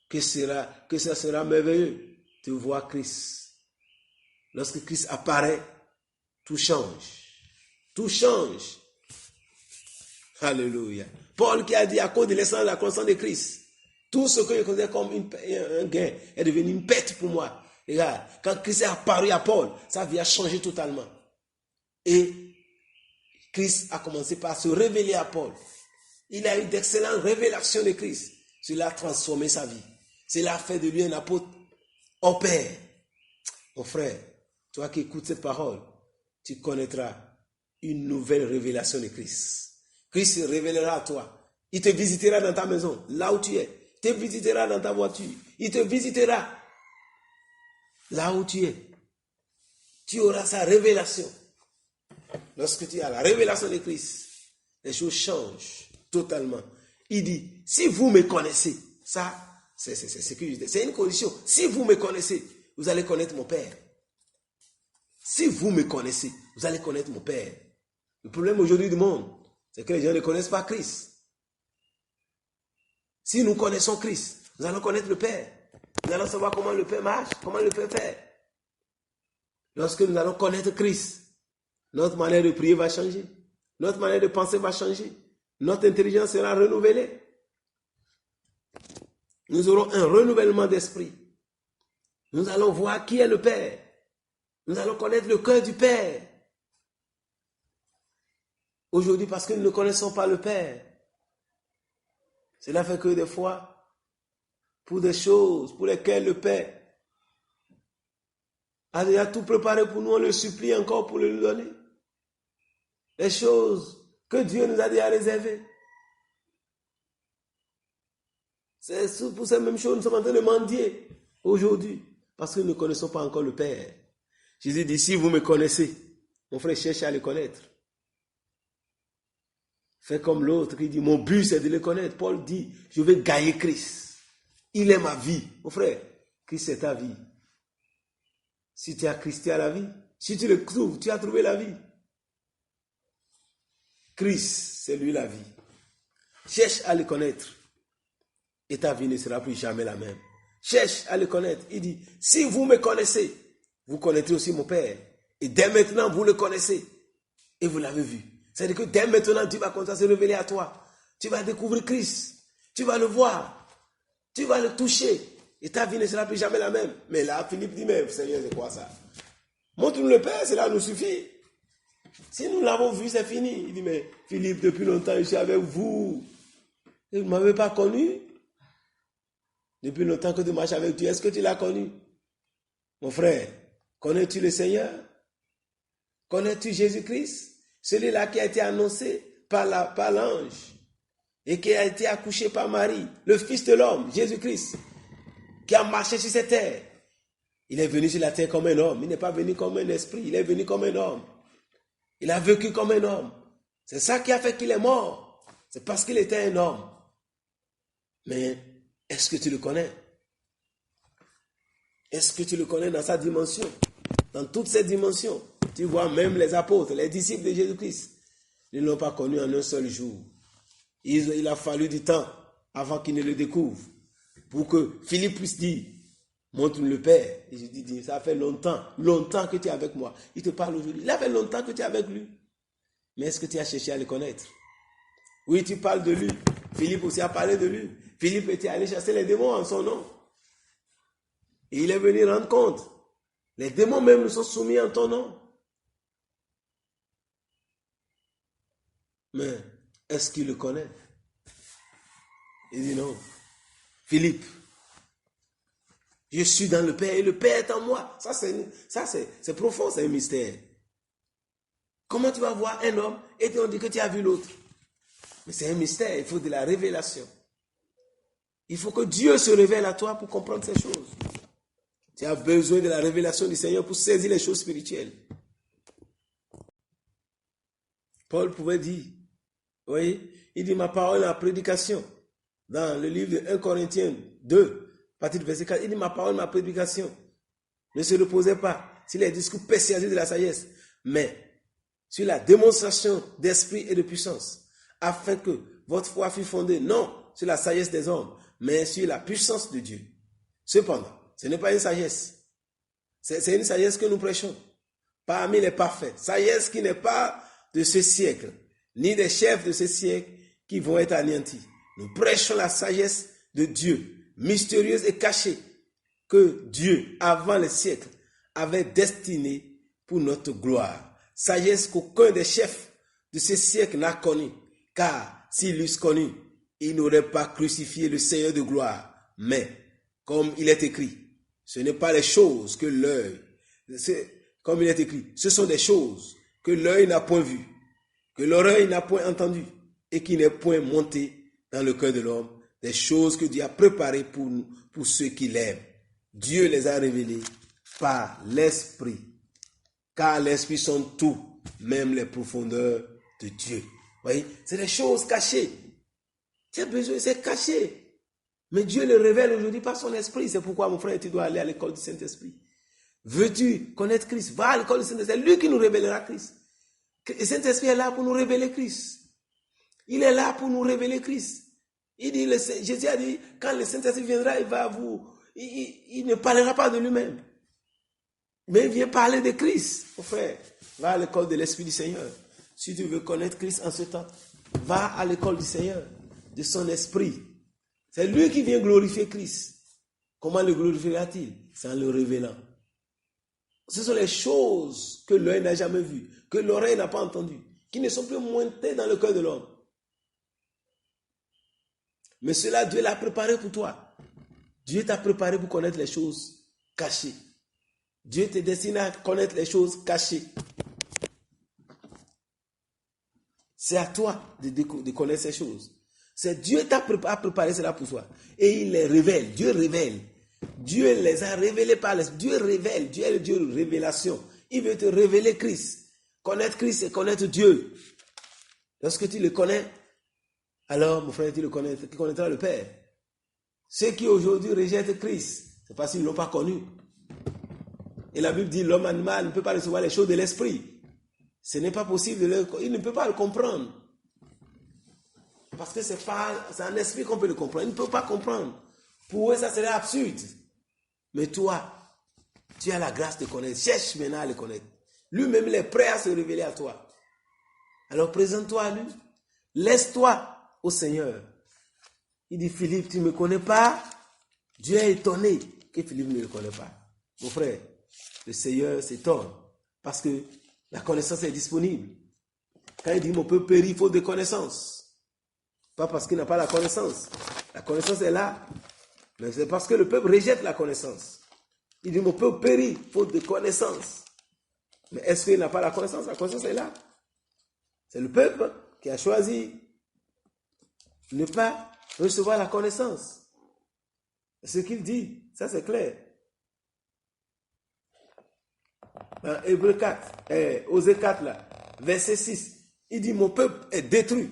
Que ça sera merveilleux de voir Christ. Lorsque Christ apparaît, tout change. Tout change. Alléluia. Paul qui a dit à cause de l'essence de la connaissance de Christ, tout ce que je connaissais comme un gain est devenu une perte pour moi. Regarde, quand Christ est apparu à Paul, sa vie a changé totalement. Et Christ a commencé par se révéler à Paul. Il a eu d'excellentes révélations de Christ. Cela a transformé sa vie. Cela a fait de lui un apôtre au Père. Mon frère, toi qui écoutes cette parole, tu connaîtras une nouvelle révélation de Christ. Christ se révélera à toi. Il te visitera dans ta maison, là où tu es. Il te visitera dans ta voiture. Il te visitera là où tu es. Tu auras sa révélation. Lorsque tu as la révélation de Christ, les choses changent totalement. Il dit, si vous me connaissez, ça, c'est une condition. Si vous me connaissez, vous allez connaître mon Père. Si vous me connaissez, vous allez connaître mon Père. Le problème aujourd'hui du monde, c'est que les gens ne connaissent pas Christ. Si nous connaissons Christ, nous allons connaître le Père. Nous allons savoir comment le Père marche, comment le Père fait. Lorsque nous allons connaître Christ, notre manière de prier va changer. Notre manière de penser va changer. Notre intelligence sera renouvelée. Nous aurons un renouvellement d'esprit. Nous allons voir qui est le Père. Nous allons connaître le cœur du Père. Aujourd'hui, parce que nous ne connaissons pas le Père, cela fait que des fois, pour des choses pour lesquelles le Père a déjà tout préparé pour nous, on le supplie encore pour le lui donner. Les choses que Dieu nous a déjà réservées. C'est pour ces mêmes choses, nous sommes en train de mendier aujourd'hui, parce que nous ne connaissons pas encore le Père. Jésus dit, si vous me connaissez, mon frère cherche à le connaître. Fais comme l'autre qui dit, mon but c'est de le connaître. Paul dit, je vais gagner Christ. Il est ma vie. Mon frère, Christ est ta vie. Si tu as Christ, tu as la vie. Si tu le trouves, tu as trouvé la vie. Christ, c'est lui la vie. Cherche à le connaître. Et ta vie ne sera plus jamais la même. Cherche à le connaître. Il dit, si vous me connaissez, vous connaîtrez aussi mon Père. Et dès maintenant, vous le connaissez. Et vous l'avez vu. C'est-à-dire que dès maintenant, tu vas commencer à se révéler à toi. Tu vas découvrir Christ. Tu vas le voir. Tu vas le toucher. Et ta vie ne sera plus jamais la même. Mais là, Philippe dit, mais Seigneur, c'est quoi ça? Montre-nous le Père, cela nous suffit. Si nous l'avons vu, c'est fini. Il dit, mais Philippe, depuis longtemps, je suis avec vous. Et vous ne m'avez pas connu. Depuis longtemps que tu marches avec Dieu, est-ce que tu l'as connu? Mon frère, connais-tu le Seigneur? Connais-tu Jésus-Christ? Celui-là qui a été annoncé par l'ange et qui a été accouché par Marie, le Fils de l'homme, Jésus-Christ, qui a marché sur cette terre. Il est venu sur la terre comme un homme. Il n'est pas venu comme un esprit. Il est venu comme un homme. Il a vécu comme un homme. C'est ça qui a fait qu'il est mort. C'est parce qu'il était un homme. Mais Est-ce que tu le connais? Est-ce que tu le connais dans sa dimension? Dans toutes ces dimensions. Tu vois, même les apôtres, les disciples de Jésus-Christ, ils ne l'ont pas connu en un seul jour. Il a fallu du temps avant qu'ils ne le découvrent. Pour que Philippe puisse dire, montre-nous le Père. Et je dis, ça fait longtemps que tu es avec moi. Il te parle aujourd'hui. Il a fait longtemps que tu es avec lui. Mais est-ce que tu as cherché à le connaître? Oui, tu parles de lui. Philippe aussi a parlé de lui. Philippe était allé chasser les démons en son nom. Et il est venu rendre compte. Les démons même nous sont soumis en ton nom. Mais est-ce qu'il le connaît? Il dit non. Philippe, je suis dans le Père et le Père est en moi. Ça c'est profond, c'est un mystère. Comment tu vas voir un homme et on dit que tu as vu l'autre? Mais c'est un mystère, il faut de la révélation. Il faut que Dieu se révèle à toi pour comprendre ces choses. Tu as besoin de la révélation du Seigneur pour saisir les choses spirituelles. Paul pouvait dire, vous voyez, il dit ma parole en prédication. Dans le livre de 1 Corinthiens 2, à partir du verset 4, il dit ma parole, ma prédication. Ne se reposez pas sur les discours persuasifs de la sagesse, mais sur la démonstration d'esprit et de puissance, afin que votre foi fût fondée non sur la sagesse des hommes, mais sur la puissance de Dieu. Cependant, ce n'est pas une sagesse. C'est une sagesse que nous prêchons parmi les parfaits. Sagesse qui n'est pas de ce siècle, ni des chefs de ce siècle qui vont être anéantis. Nous prêchons la sagesse de Dieu, mystérieuse et cachée, que Dieu, avant les siècles, avait destinée pour notre gloire. Sagesse qu'aucun des chefs de ce siècle n'a connue, car s'ils l'eussent connue, ils n'auraient pas crucifié le Seigneur de gloire. Mais, comme il est écrit, ce n'est pas les choses que l'œil, comme il est écrit, ce sont des choses que l'œil n'a point vues, que l'oreille n'a point entendues, et qui n'est point monté dans le cœur de l'homme, des choses que Dieu a préparées pour ceux qui l'aiment. Dieu les a révélées par l'Esprit, car l'Esprit sonde tout, même les profondeurs de Dieu. Vous voyez, c'est des choses cachées. Tu as besoin, c'est caché. Mais Dieu le révèle aujourd'hui par son Esprit. C'est pourquoi, mon frère, tu dois aller à l'école du Saint-Esprit. Veux-tu connaître Christ? Va à l'école du Saint-Esprit. C'est lui qui nous révélera Christ. Le Saint-Esprit est là pour nous révéler Christ. Il est là pour nous révéler Christ. Il dit, Jésus a dit, quand le Saint-Esprit viendra, il ne parlera pas de lui-même. Mais il vient parler de Christ. Mon frère, va à l'école de l'Esprit du Seigneur. Si tu veux connaître Christ en ce temps, va à l'école du Seigneur, de son Esprit. C'est lui qui vient glorifier Christ. Comment le glorifiera-t-il? C'est en le révélant. Ce sont les choses que l'œil n'a jamais vues, que l'oreille n'a pas entendues, qui ne sont plus montées dans le cœur de l'homme. Mais cela, Dieu l'a préparé pour toi. Dieu t'a préparé pour connaître les choses cachées. Dieu te destine à connaître les choses cachées. C'est à toi de connaître ces choses. C'est Dieu t'a préparé cela pour toi. Et il les révèle. Dieu révèle. Dieu les a révélés par l'Esprit. Dieu révèle. Dieu est le Dieu de révélation. Il veut te révéler Christ. Connaître Christ, c'est connaître Dieu. Lorsque tu le connais, alors, mon frère, tu connaîtras le Père. Ceux qui aujourd'hui rejettent Christ, c'est parce qu'ils ne l'ont pas connu. Et la Bible dit, l'homme animal ne peut pas recevoir les choses de l'esprit. Ce n'est pas possible, il ne peut pas le comprendre. Parce que c'est un esprit qu'on peut le comprendre. Il ne peut pas comprendre. Pour eux, ça serait absurde. Mais toi, tu as la grâce de connaître. Cherche maintenant à le connaître. Lui-même, il est prêt à se révéler à toi. Alors, présente-toi à lui. Laisse-toi au Seigneur. Il dit, Philippe, tu ne me connais pas? Dieu est étonné que Philippe ne le connaît pas. Mon frère, le Seigneur s'étonne parce que la connaissance est disponible. Quand il dit, mon peuple périt faute de connaissance. Pas parce qu'il n'a pas la connaissance. La connaissance est là. Mais c'est parce que le peuple rejette la connaissance. Il dit, mon peuple périt faute de connaissance. Mais est-ce qu'il n'a pas la connaissance? La connaissance est là. C'est le peuple qui a choisi de ne pas recevoir la connaissance. Ce qu'il dit, ça c'est clair. Dans Hébreux 4, Osée 4 là, verset 6, il dit, mon peuple est détruit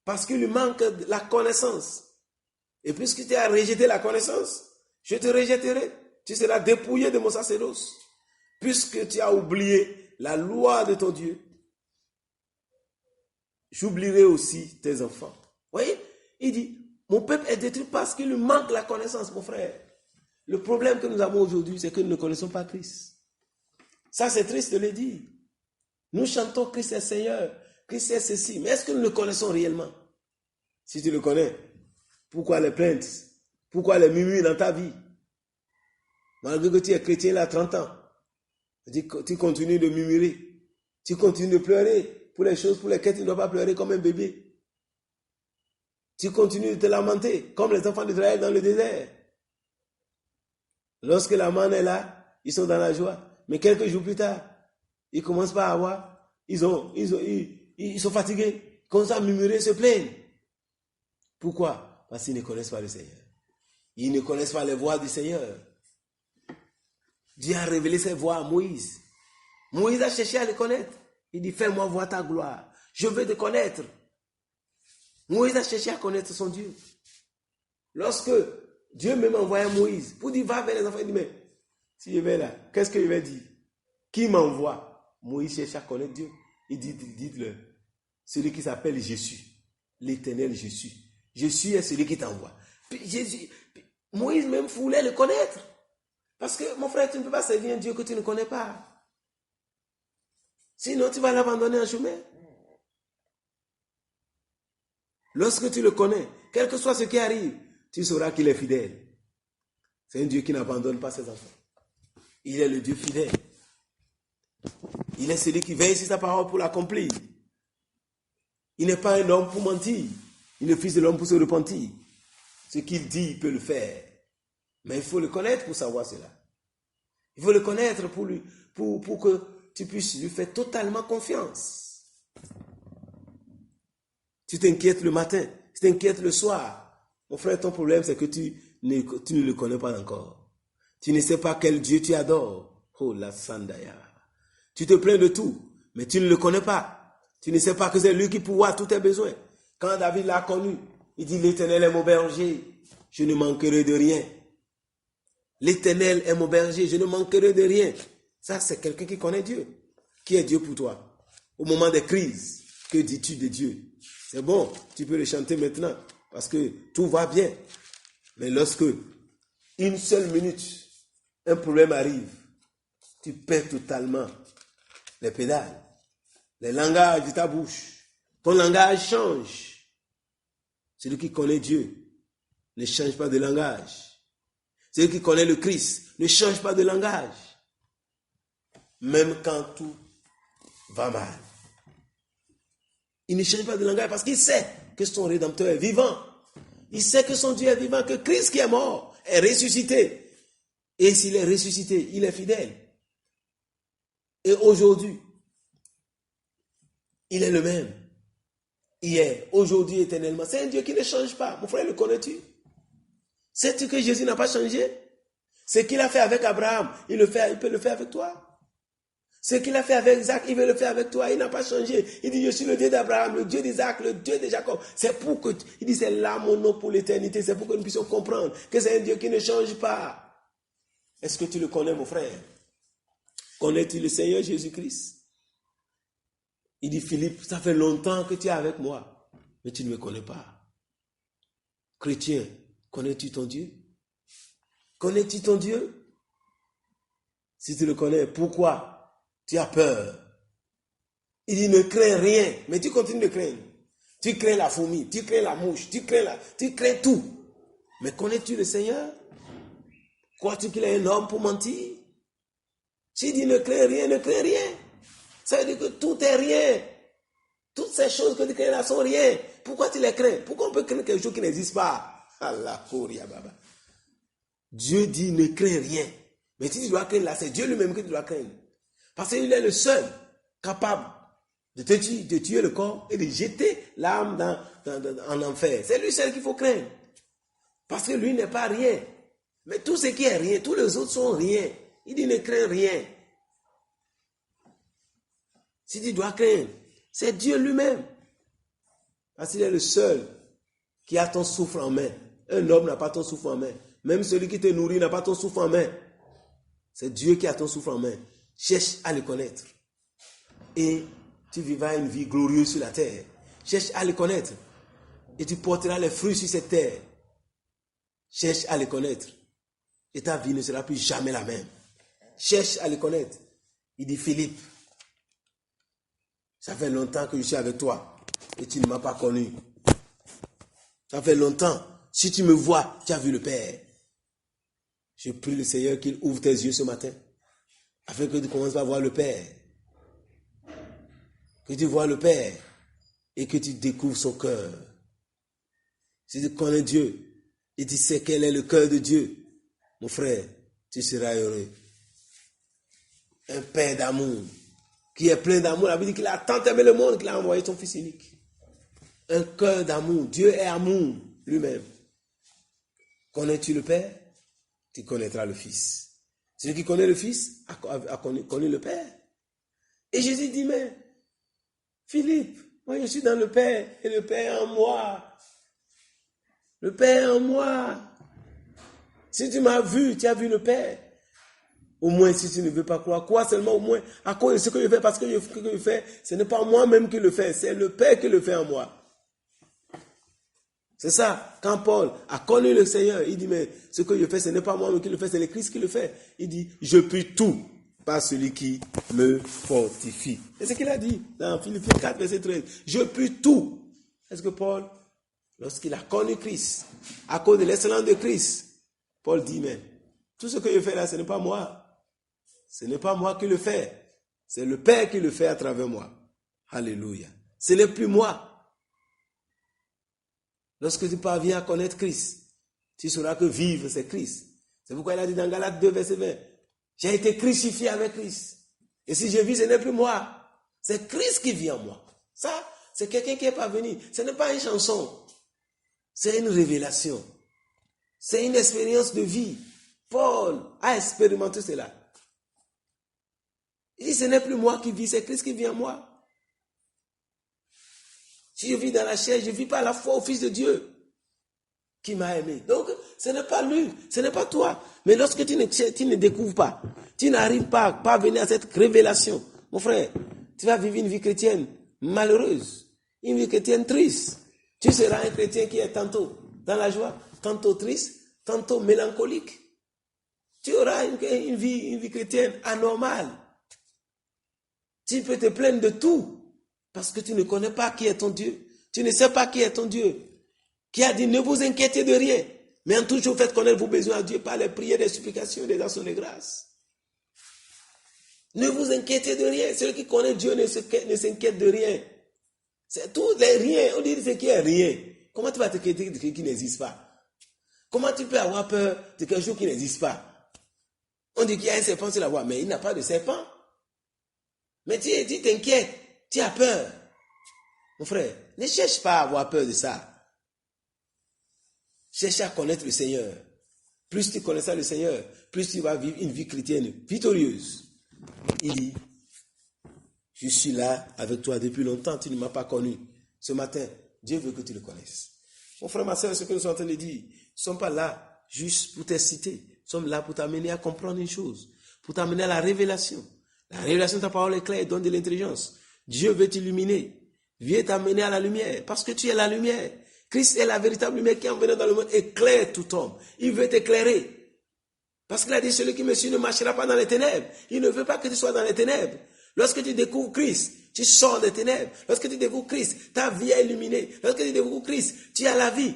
parce qu'il lui manque de la connaissance. Et puisque tu as rejeté la connaissance, je te rejetterai. Tu seras dépouillé de mon sacerdoce. Puisque tu as oublié la loi de ton Dieu, j'oublierai aussi tes enfants. Vous voyez, il dit, mon peuple est détruit parce qu'il lui manque la connaissance, mon frère. Le problème que nous avons aujourd'hui, c'est que nous ne connaissons pas Christ. Ça, c'est triste de le dire. Nous chantons Christ est Seigneur, Christ est ceci. Mais est-ce que nous le connaissons réellement? Si tu le connais, pourquoi les plaintes? Pourquoi les murmures dans ta vie? Malgré que tu es chrétien là 30 ans, tu continues de murmurer. Tu continues de pleurer pour les choses pour lesquelles tu ne dois pas pleurer comme un bébé. Tu continues de te lamenter comme les enfants d'Israël dans le désert. Lorsque la manne est là, ils sont dans la joie. Mais quelques jours plus tard, ils commencent pas à avoir, ils sont fatigués, ils commencent à murmurer, se plaignent. Pourquoi? Parce qu'ils ne connaissent pas le Seigneur. Ils ne connaissent pas les voies du Seigneur. Dieu a révélé ses voies à Moïse. Moïse a cherché à les connaître. Il dit, fais-moi voir ta gloire. Je veux te connaître. Moïse a cherché à connaître son Dieu. Lorsque Dieu même envoyait Moïse pour dire, va vers les enfants, il dit, mais si je vais là, qu'est-ce que je vais dire? Qui m'envoie? Moïse cherche à connaître Dieu. Il dit, dites-le, celui qui s'appelle Jésus, l'Éternel Jésus. Jésus est celui qui t'envoie. Moïse même voulait le connaître. Parce que, mon frère, tu ne peux pas servir un Dieu que tu ne connais pas. Sinon, tu vas l'abandonner en chemin. Lorsque tu le connais, quel que soit ce qui arrive, tu sauras qu'il est fidèle. C'est un Dieu qui n'abandonne pas ses enfants. Il est le Dieu fidèle. Il est celui qui veille sur sa parole pour l'accomplir. Il n'est pas un homme pour mentir. Il est le fils de l'homme pour se repentir. Ce qu'il dit, il peut le faire. Mais il faut le connaître pour savoir cela. Il faut le connaître pour que tu puisses lui faire totalement confiance. Tu t'inquiètes le matin, tu t'inquiètes le soir. Mon frère, ton problème, c'est que tu ne le connais pas encore. Tu ne sais pas quel Dieu tu adores. Oh, la sandaya. Tu te plains de tout, mais tu ne le connais pas. Tu ne sais pas que c'est lui qui pourvoit tous tes besoins. Quand David l'a connu, il dit, l'Éternel est mon berger, je ne manquerai de rien. L'Éternel est mon berger, je ne manquerai de rien. Ça, c'est quelqu'un qui connaît Dieu. Qui est Dieu pour toi? Au moment des crises, que dis-tu de Dieu? C'est bon, tu peux le chanter maintenant, parce que tout va bien. Mais lorsque, une seule minute, un problème arrive, tu perds totalement les pédales, les langages de ta bouche. Ton langage change. Celui qui connaît Dieu ne change pas de langage. Celui qui connaît le Christ ne change pas de langage. Même quand tout va mal. Il ne change pas de langage parce qu'il sait que son Rédempteur est vivant. Il sait que son Dieu est vivant, que Christ qui est mort est ressuscité. Et s'il est ressuscité, il est fidèle. Et aujourd'hui, il est le même. Hier, aujourd'hui, éternellement. C'est un Dieu qui ne change pas. Mon frère, le connais-tu? Sais-tu que Jésus n'a pas changé? Ce qu'il a fait avec Abraham, il peut le faire avec toi. Ce qu'il a fait avec Isaac, il veut le faire avec toi. Il n'a pas changé. Il dit, je suis le Dieu d'Abraham, le Dieu d'Isaac, le Dieu de Jacob. C'est pour que, il dit, c'est là mon nom pour l'éternité. C'est pour que nous puissions comprendre que c'est un Dieu qui ne change pas. Est-ce que tu le connais, mon frère? Connais-tu le Seigneur Jésus-Christ? Il dit, Philippe, ça fait longtemps que tu es avec moi, mais tu ne me connais pas. Chrétien, connais-tu ton Dieu? Connais-tu ton Dieu? Si tu le connais, pourquoi tu as peur? Il dit, ne crains rien, mais tu continues de craindre. Tu crains la fourmi, tu crains la mouche, tu crains tout. Mais connais-tu le Seigneur? Crois-tu qu'il est un homme pour mentir? S'il dit ne crains rien, ne crains rien. Ça veut dire que tout est rien. Toutes ces choses que tu crains là sont rien. Pourquoi tu les crains? Pourquoi on peut craindre quelque chose qui n'existe pas? Allah, Baba. Dieu dit ne crains rien. Mais si tu dois craindre là, c'est Dieu lui-même que tu dois craindre. Parce qu'il est le seul capable de tuer le corps et de jeter l'âme en enfer. C'est lui seul qu'il faut craindre. Parce que lui n'est pas rien. Mais tout ce qui est rien, tous les autres sont rien. Il dit ne crains rien. Si tu dois craindre, c'est Dieu lui-même. Parce qu'il est le seul qui a ton souffle en main. Un homme n'a pas ton souffle en main. Même celui qui te nourrit n'a pas ton souffle en main. C'est Dieu qui a ton souffle en main. Cherche à le connaître. Et tu vivras une vie glorieuse sur la terre. Cherche à le connaître. Et tu porteras les fruits sur cette terre. Cherche à le connaître. Et ta vie ne sera plus jamais la même. Cherche à le connaître. Il dit, Philippe, ça fait longtemps que je suis avec toi et tu ne m'as pas connu. Ça fait longtemps. Si tu me vois, tu as vu le Père. Je prie le Seigneur qu'il ouvre tes yeux ce matin afin que tu commences à voir le Père. Que tu vois le Père et que tu découvres son cœur. Si tu connais Dieu et tu sais quel est le cœur de Dieu, mon frère, tu seras heureux. Un Père d'amour qui est plein d'amour. La Bible dit qu'il a tant aimé le monde qu'il a envoyé son Fils unique. Un cœur d'amour. Dieu est amour lui-même. Connais-tu le Père? Tu connaîtras le Fils. Celui qui connaît le Fils a connu le Père. Et Jésus dit, mais Philippe, moi je suis dans le Père et le Père en moi. Le Père en moi. Si tu m'as vu, tu as vu le Père. Au moins, si tu ne veux pas croire seulement au moins à cause de ce que je fais, parce que ce que je fais, ce n'est pas moi-même qui le fais, c'est le Père qui le fait en moi. C'est ça, quand Paul a connu le Seigneur, il dit, mais ce que je fais, ce n'est pas moi-même qui le fait, c'est le Christ qui le fait. Il dit, je puis tout par celui qui me fortifie. C'est ce qu'il a dit dans Philippiens 4, verset 13. Je puis tout. Est-ce que Paul, lorsqu'il a connu Christ, à cause de l'excellence de Christ, Paul dit, mais tout ce que je fais là, ce n'est pas moi. Ce n'est pas moi qui le fais. C'est le Père qui le fait à travers moi. Alléluia. Ce n'est plus moi. Lorsque tu parviens à connaître Christ, tu sauras que vivre, c'est Christ. C'est pourquoi il a dit dans Galates 2, verset 20, j'ai été crucifié avec Christ. Et si je vis, ce n'est plus moi. C'est Christ qui vit en moi. Ça, c'est quelqu'un qui est parvenu. Ce n'est pas une chanson. C'est une révélation. C'est une expérience de vie. Paul a expérimenté cela. Il dit, ce n'est plus moi qui vis, c'est Christ qui vit en moi. Si je vis dans la chair, je vis par la foi au Fils de Dieu qui m'a aimé. Donc, ce n'est pas lui, ce n'est pas toi. Mais lorsque tu ne découvres pas, tu n'arrives pas à parvenir à cette révélation, mon frère, tu vas vivre une vie chrétienne malheureuse, une vie chrétienne triste. Tu seras un chrétien qui est tantôt dans la joie, tantôt triste, tantôt mélancolique. Tu auras une vie chrétienne anormale. Tu peux te plaindre de tout parce que tu ne connais pas qui est ton Dieu. Tu ne sais pas qui est ton Dieu. Qui a dit, ne vous inquiétez de rien, mais en tout chose faites connaître vos besoins à Dieu par les prières, les supplications, les actions de grâce. Ne vous inquiétez de rien. Celui qui connaît Dieu ne s'inquiète de rien. C'est tout, les rien. On dit ce qui est rien. Comment tu vas t'inquiéter de quelque chose qui n'existe pas? Comment tu peux avoir peur de quelque chose qui n'existe pas? On dit qu'il y a un serpent sur la voie, mais il n'a pas de serpent. Mais tu t'inquiètes, tu as peur. Mon frère, ne cherche pas à avoir peur de ça. Cherche à connaître le Seigneur. Plus tu connaîtras le Seigneur, plus tu vas vivre une vie chrétienne victorieuse. Il dit, je suis là avec toi depuis longtemps, tu ne m'as pas connu. Ce matin, Dieu veut que tu le connaisses. Mon frère, ma soeur, ce que nous sommes en train de dire, nous ne sommes pas là juste pour t'inciter. Nous sommes là pour t'amener à comprendre une chose, pour t'amener à la révélation. La révélation de ta parole est claire et donne de l'intelligence. Dieu veut t'illuminer. Viens t'amener à la lumière, parce que tu es la lumière. Christ est la véritable lumière qui est venue dans le monde, éclaire tout homme. Il veut t'éclairer. Parce qu'il a dit, celui qui me suit ne marchera pas dans les ténèbres. Il ne veut pas que tu sois dans les ténèbres. Lorsque tu découvres Christ, tu sors des ténèbres. Lorsque tu découvres Christ, ta vie est illuminée. Lorsque tu découvres Christ, tu as la vie.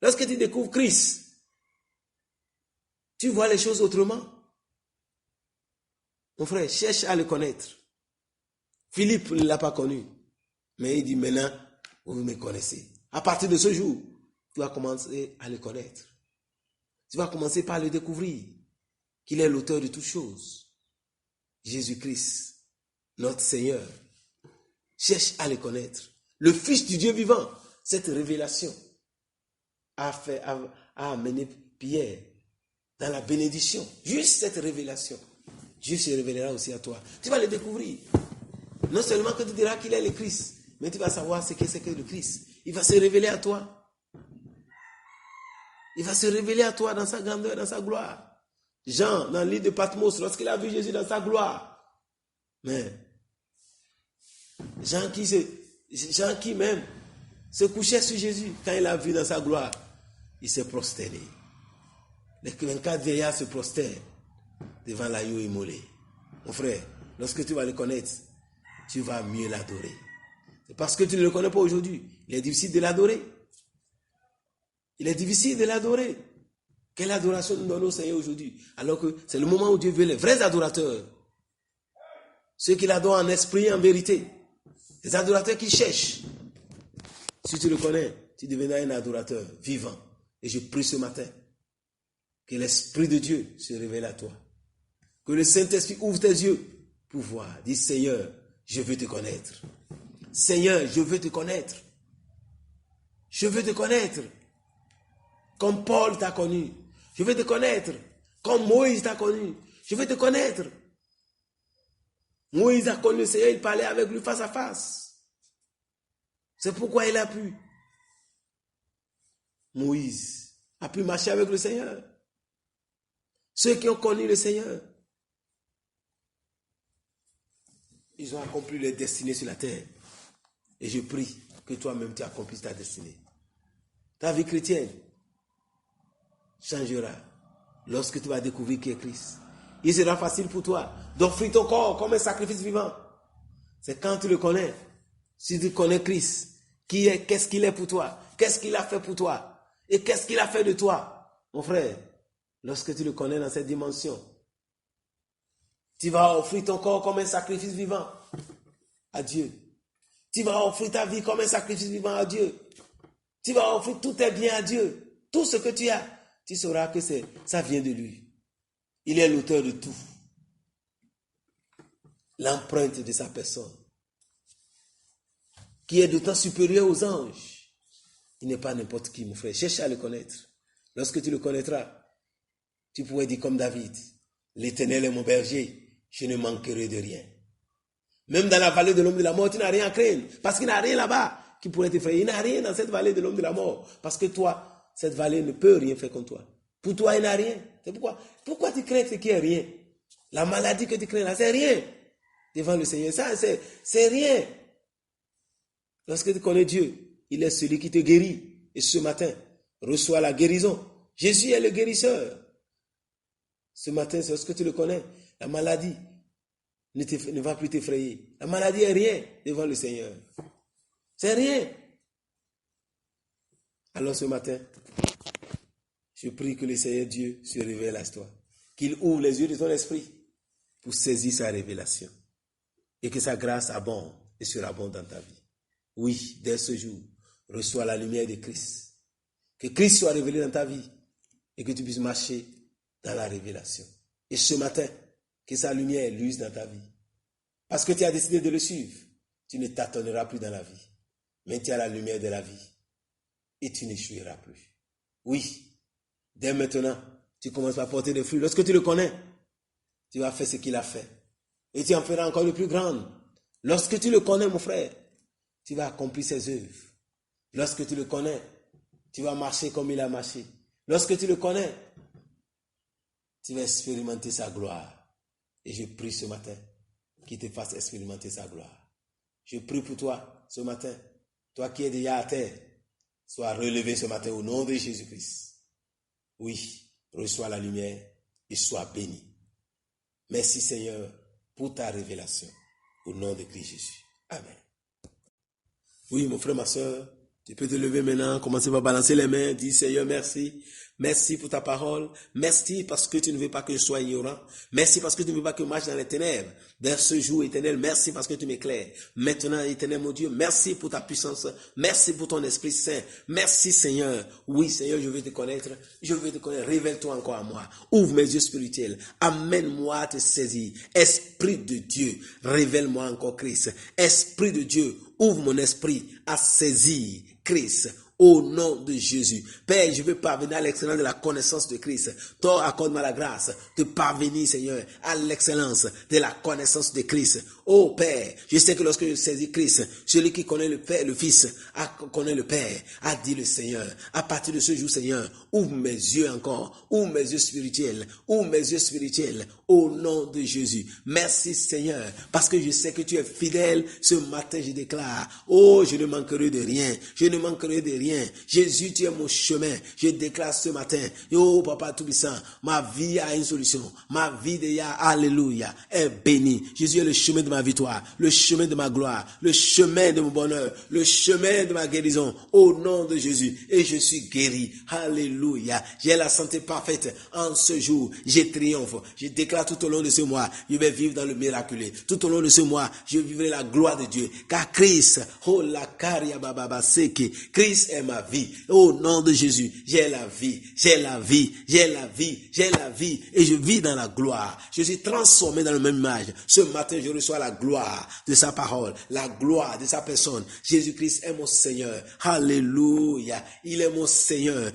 Lorsque tu découvres Christ, tu vois les choses autrement. Mon frère, cherche à le connaître. Philippe ne l'a pas connu. Mais il dit, maintenant, vous me connaissez. À partir de ce jour, tu vas commencer à le connaître. Tu vas commencer par le découvrir, qu'il est l'auteur de toutes choses. Jésus-Christ, notre Seigneur. Cherche à le connaître. Le Fils du Dieu vivant, cette révélation a amené Pierre dans la bénédiction. Juste cette révélation. Dieu se révélera aussi à toi. Tu vas le découvrir. Non seulement que tu diras qu'il est le Christ, mais tu vas savoir ce que c'est que le Christ. Il va se révéler à toi. Il va se révéler à toi dans sa grandeur, dans sa gloire. Jean, dans l'île de Patmos, lorsqu'il a vu Jésus dans sa gloire, mais Jean qui même se couchait sur Jésus, quand il l'a vu dans sa gloire, il s'est prosterné. Les 24 vieillards se prosternent devant l'agneau immolé. Mon frère, lorsque tu vas le connaître, tu vas mieux l'adorer. C'est parce que tu ne le connais pas aujourd'hui. Il est difficile de l'adorer. Il est difficile de l'adorer. Quelle adoration nous donnons au Seigneur aujourd'hui? Alors que c'est le moment où Dieu veut les vrais adorateurs. Ceux qui l'adorent en esprit et en vérité. Les adorateurs qui cherchent. Si tu le connais, tu deviendras un adorateur vivant. Et je prie ce matin que l'Esprit de Dieu se révèle à toi. Que le Saint-Esprit ouvre tes yeux pour voir. Dis Seigneur, je veux te connaître. Seigneur, je veux te connaître. Je veux te connaître. Comme Paul t'a connu. Je veux te connaître. Comme Moïse t'a connu. Je veux te connaître. Moïse a connu le Seigneur, il parlait avec lui face à face. C'est pourquoi il a pu. Moïse a pu marcher avec le Seigneur. Ceux qui ont connu le Seigneur, ils ont accompli leur destinée sur la terre. Et je prie que toi-même tu accomplisses ta destinée. Ta vie chrétienne changera lorsque tu vas découvrir qui est Christ. Il sera facile pour toi d'offrir ton corps comme un sacrifice vivant. C'est quand tu le connais. Si tu connais Christ, qui est, qu'est-ce qu'il est pour toi, qu'est-ce qu'il a fait pour toi et qu'est-ce qu'il a fait de toi. Mon frère, lorsque tu le connais dans cette dimension, tu vas offrir ton corps comme un sacrifice vivant à Dieu. Tu vas offrir ta vie comme un sacrifice vivant à Dieu. Tu vas offrir tous tes biens à Dieu. Tout ce que tu as, tu sauras que ça vient de lui. Il est l'auteur de tout. L'empreinte de sa personne, qui est d'autant supérieur aux anges. Il n'est pas n'importe qui, mon frère. Cherche à le connaître. Lorsque tu le connaîtras, tu pourrais dire comme David, l'Éternel est mon berger, je ne manquerai de rien. Même dans la vallée de l'homme de la mort, tu n'as rien à craindre, parce qu'il n'y a rien là-bas qui pourrait t'effrayer. Il n'y a rien dans cette vallée de l'homme de la mort, parce que toi, cette vallée ne peut rien faire contre toi. Pour toi, il n'y a rien. C'est pourquoi tu crains ce qui est rien? La maladie que tu crains là, c'est rien. Devant le Seigneur, ça, c'est rien. Lorsque tu connais Dieu, il est celui qui te guérit. Et ce matin, reçois la guérison. Jésus est le guérisseur. Ce matin, c'est lorsque tu le connais, la maladie ne va plus t'effrayer. La maladie est rien devant le Seigneur. C'est rien. Alors ce matin, je prie que le Seigneur Dieu se révèle à toi. Qu'il ouvre les yeux de ton esprit pour saisir sa révélation. Et que sa grâce abonde et surabonde dans ta vie. Oui, dès ce jour, reçois la lumière de Christ. Que Christ soit révélé dans ta vie et que tu puisses marcher dans la révélation. Et ce matin, que sa lumière luise dans ta vie. Parce que tu as décidé de le suivre, tu ne tâtonneras plus dans la vie. Mais tu as la lumière de la vie et tu n'échoueras plus. Oui, dès maintenant, tu commences à porter des fruits. Lorsque tu le connais, tu vas faire ce qu'il a fait. Et tu en feras encore de plus grandes. Lorsque tu le connais, mon frère, tu vas accomplir ses œuvres. Lorsque tu le connais, tu vas marcher comme il a marché. Lorsque tu le connais, tu vas expérimenter sa gloire. Et je prie ce matin qu'il te fasse expérimenter sa gloire. Je prie pour toi ce matin, toi qui es déjà à terre, sois relevé ce matin au nom de Jésus-Christ. Oui, reçois la lumière et sois béni. Merci Seigneur pour ta révélation. Au nom de Christ Jésus. Amen. Oui, mon frère, ma soeur, tu peux te lever maintenant, commencer par balancer les mains, dire Seigneur, merci. Merci pour ta parole. Merci parce que tu ne veux pas que je sois ignorant. Merci parce que tu ne veux pas que je marche dans les ténèbres. Dans ce jour, éternel, merci parce que tu m'éclaires. Maintenant, éternel, mon Dieu, merci pour ta puissance. Merci pour ton Esprit Saint. Merci, Seigneur. Oui, Seigneur, je veux te connaître. Je veux te connaître. Révèle-toi encore à moi. Ouvre mes yeux spirituels. Amène-moi à te saisir. Esprit de Dieu, révèle-moi encore Christ. Esprit de Dieu, ouvre mon esprit à saisir Christ. au nom de Jésus. Père, je veux parvenir à l'excellence de la connaissance de Christ. Toi, accorde-moi la grâce de parvenir, Seigneur, à l'excellence de la connaissance de Christ. Oh Père, je sais que lorsque je saisis Christ, celui qui connaît le Père, le Fils, connaît le Père, a dit le Seigneur. À partir de ce jour, Seigneur, ouvre mes yeux encore, ouvre mes yeux spirituels, au nom de Jésus. Merci Seigneur, parce que je sais que tu es fidèle. Ce matin, je déclare, oh, je ne manquerai de rien, Jésus, tu es mon chemin. Je déclare ce matin, oh Papa Tout-Puissant, ma vie a une solution, ma vie déjà, alléluia, est bénie. Jésus est le chemin de ma victoire, le chemin de ma gloire, le chemin de mon bonheur, le chemin de ma guérison, au nom de Jésus. Et je suis guéri, alléluia. J'ai la santé parfaite en ce jour. Je triomphe. Je déclare tout au long de ce mois, je vais vivre dans le miraculeux. Tout au long de ce mois, je vivrai la gloire de Dieu. Car Christ, oh la caria baba seke, Christ est ma vie. Au nom de Jésus, j'ai la vie. Et je vis dans la gloire. Je suis transformé dans la même image. Ce matin, je reçois la gloire de sa parole, la gloire de sa personne. Jésus-Christ est mon Seigneur. Alléluia. Il est mon Seigneur,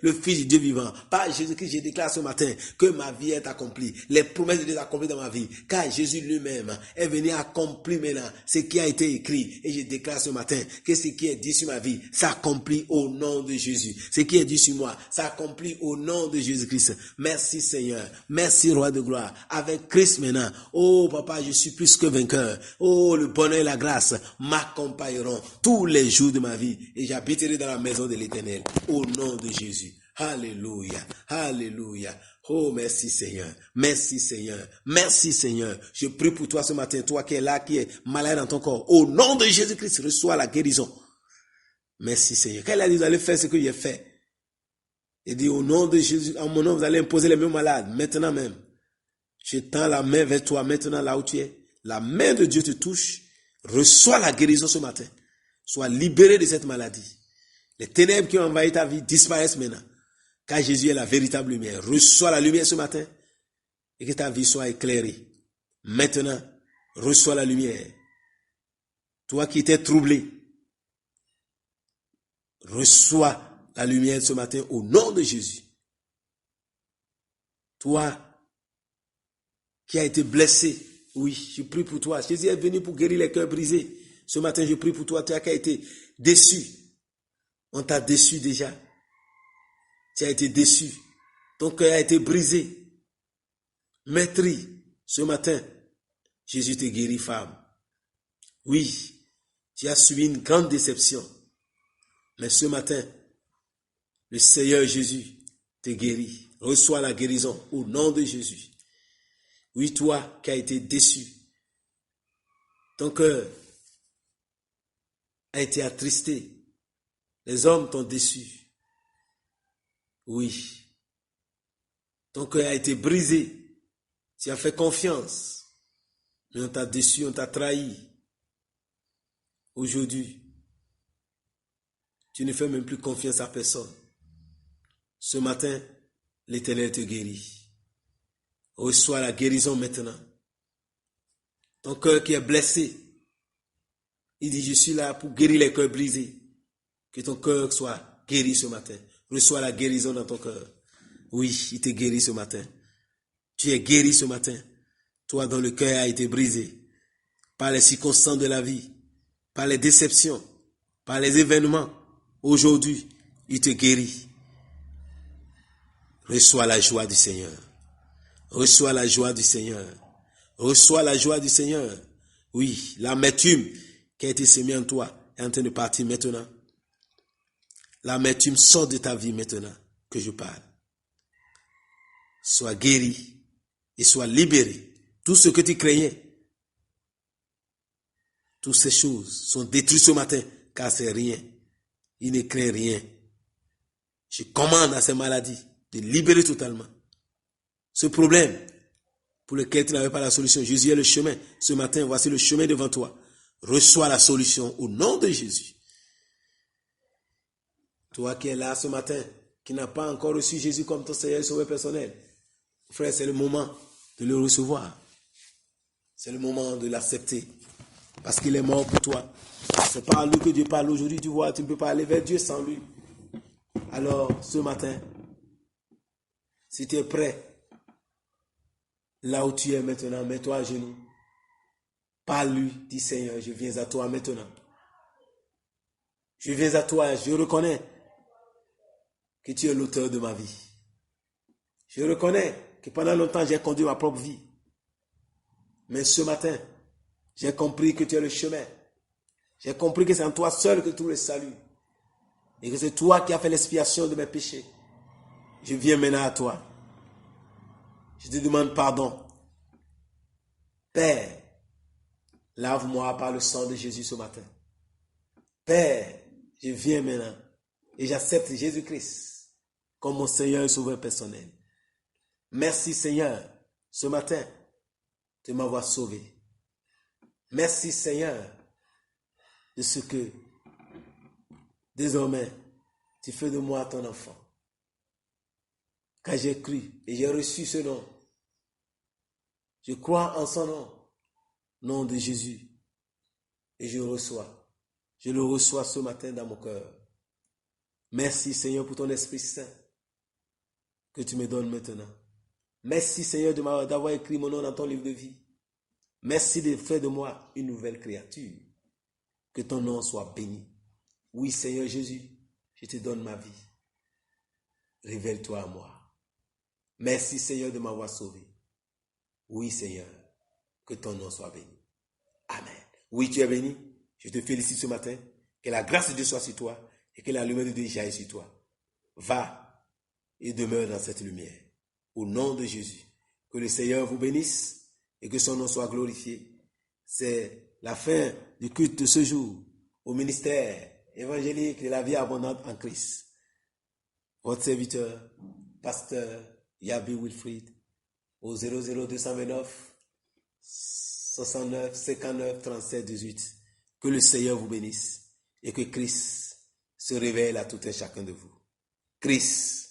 le Fils du Dieu vivant. Par Jésus-Christ, je déclare ce matin que ma vie est accomplie. Les promesses de Dieu sont accomplies dans ma vie. Car Jésus lui-même est venu accomplir maintenant ce qui a été écrit. Et je déclare ce matin que ce qui est dit sur ma vie s'accomplit au nom de Jésus. Ce qui est dit sur moi s'accomplit au nom de Jésus-Christ. Merci Seigneur. Merci Roi de gloire. Avec Christ maintenant, oh Papa, je suis plus que vainqueur. Oh, le bonheur et la grâce m'accompagneront tous les jours de ma vie. Et j'habiterai dans la maison de l'Éternel. Au nom de Jésus. Alléluia. Oh, merci Seigneur. Je prie pour toi ce matin, toi qui es là, qui es malade dans ton corps. Au nom de Jésus-Christ, reçois la guérison. Merci Seigneur. Quand il a dit, vous allez faire ce que j'ai fait. Il dit, au nom de Jésus, en mon nom, vous allez imposer les mêmes malades. Maintenant même. Je tends la main vers toi, maintenant là où tu es. La main de Dieu te touche. Reçois la guérison ce matin. Sois libéré de cette maladie. Les ténèbres qui ont envahi ta vie disparaissent maintenant. Car Jésus est la véritable lumière. Reçois la lumière ce matin et que ta vie soit éclairée. Maintenant, reçois la lumière. Toi qui étais troublé, reçois la lumière ce matin au nom de Jésus. Toi qui as été blessé, oui, je prie pour toi. Jésus est venu pour guérir les cœurs brisés. Ce matin, je prie pour toi, toi qui as été déçu. On t'a déçu déjà. Tu as été déçu. Ton cœur a été brisé. Maîtrise, ce matin, Jésus te guérit, femme. Oui, tu as subi une grande déception. Mais ce matin, le Seigneur Jésus te guérit. Reçois la guérison au nom de Jésus. Oui, toi qui as été déçu. Ton cœur a été attristé. Les hommes t'ont déçu. Oui. Ton cœur a été brisé. Tu as fait confiance. Mais on t'a déçu, on t'a trahi. Aujourd'hui, tu ne fais même plus confiance à personne. Ce matin, l'Éternel te guérit. Reçois la guérison maintenant. Ton cœur qui est blessé, il dit, je suis là pour guérir les cœurs brisés. Que ton cœur soit guéri ce matin. Reçois la guérison dans ton cœur. Oui, il te guérit ce matin. Tu es guéri ce matin. Toi dont le cœur a été brisé par les circonstances de la vie, par les déceptions, par les événements. Aujourd'hui, il te guérit. Reçois la joie du Seigneur. Reçois la joie du Seigneur. Reçois la joie du Seigneur. Oui, l'amertume qui a été sémée en toi est en train de partir maintenant. L'amertume sort de ta vie maintenant que je parle. Sois guéri et sois libéré. Tout ce que tu craignais, toutes ces choses sont détruites ce matin car c'est rien. Il ne craint rien. Je commande à ces maladies de libérer totalement. Ce problème pour lequel tu n'avais pas la solution, Jésus est le chemin. Ce matin, voici le chemin devant toi. Reçois la solution au nom de Jésus. Toi qui es là ce matin, qui n'as pas encore reçu Jésus comme ton Seigneur et Sauveur personnel, frère, c'est le moment de le recevoir. C'est le moment de l'accepter. Parce qu'il est mort pour toi. C'est par lui que Dieu parle aujourd'hui, tu vois, tu ne peux pas aller vers Dieu sans lui. Alors, ce matin, si tu es prêt, là où tu es maintenant, mets-toi à genoux. Parle-lui, dis Seigneur, je viens à toi maintenant. Je viens à toi, je reconnais que tu es l'auteur de ma vie. Je reconnais que pendant longtemps, j'ai conduit ma propre vie. Mais ce matin, j'ai compris que tu es le chemin. J'ai compris que c'est en toi seul que tout le salut. Et que c'est toi qui as fait l'expiation de mes péchés. Je viens maintenant à toi. Je te demande pardon. Père, lave-moi par le sang de Jésus ce matin. Père, je viens maintenant et j'accepte Jésus-Christ comme mon Seigneur et Sauveur personnel. Merci Seigneur, ce matin, de m'avoir sauvé. Merci Seigneur, de ce que désormais tu fais de moi ton enfant. Car j'ai cru et j'ai reçu ce nom. Je crois en son nom, nom de Jésus. Et je le reçois ce matin dans mon cœur. Merci Seigneur pour ton Esprit Saint que tu me donnes maintenant. Merci Seigneur d'avoir écrit mon nom dans ton livre de vie. Merci de faire de moi une nouvelle créature. Que ton nom soit béni. Oui Seigneur Jésus, je te donne ma vie. Révèle-toi à moi. Merci Seigneur de m'avoir sauvé. Oui Seigneur, que ton nom soit béni. Amen. Oui, tu es béni. Je te félicite ce matin. Que la grâce de Dieu soit sur toi et que la lumière de Dieu jaille sur toi. Va et demeure dans cette lumière. Au nom de Jésus. Que le Seigneur vous bénisse et que son nom soit glorifié. C'est la fin du culte de ce jour au ministère évangélique de la vie abondante en Christ. Votre serviteur, pasteur Yabi Wilfried, au 00229 69 59 37 18. Que le Seigneur vous bénisse et que Christ se révèle à tout un chacun de vous. Christ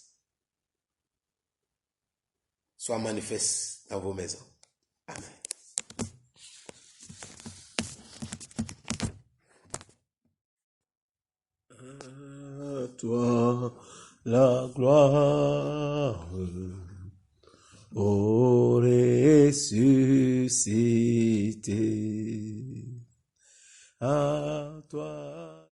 soit manifeste dans vos maisons. Amen. À toi la gloire, ô ressuscité. À toi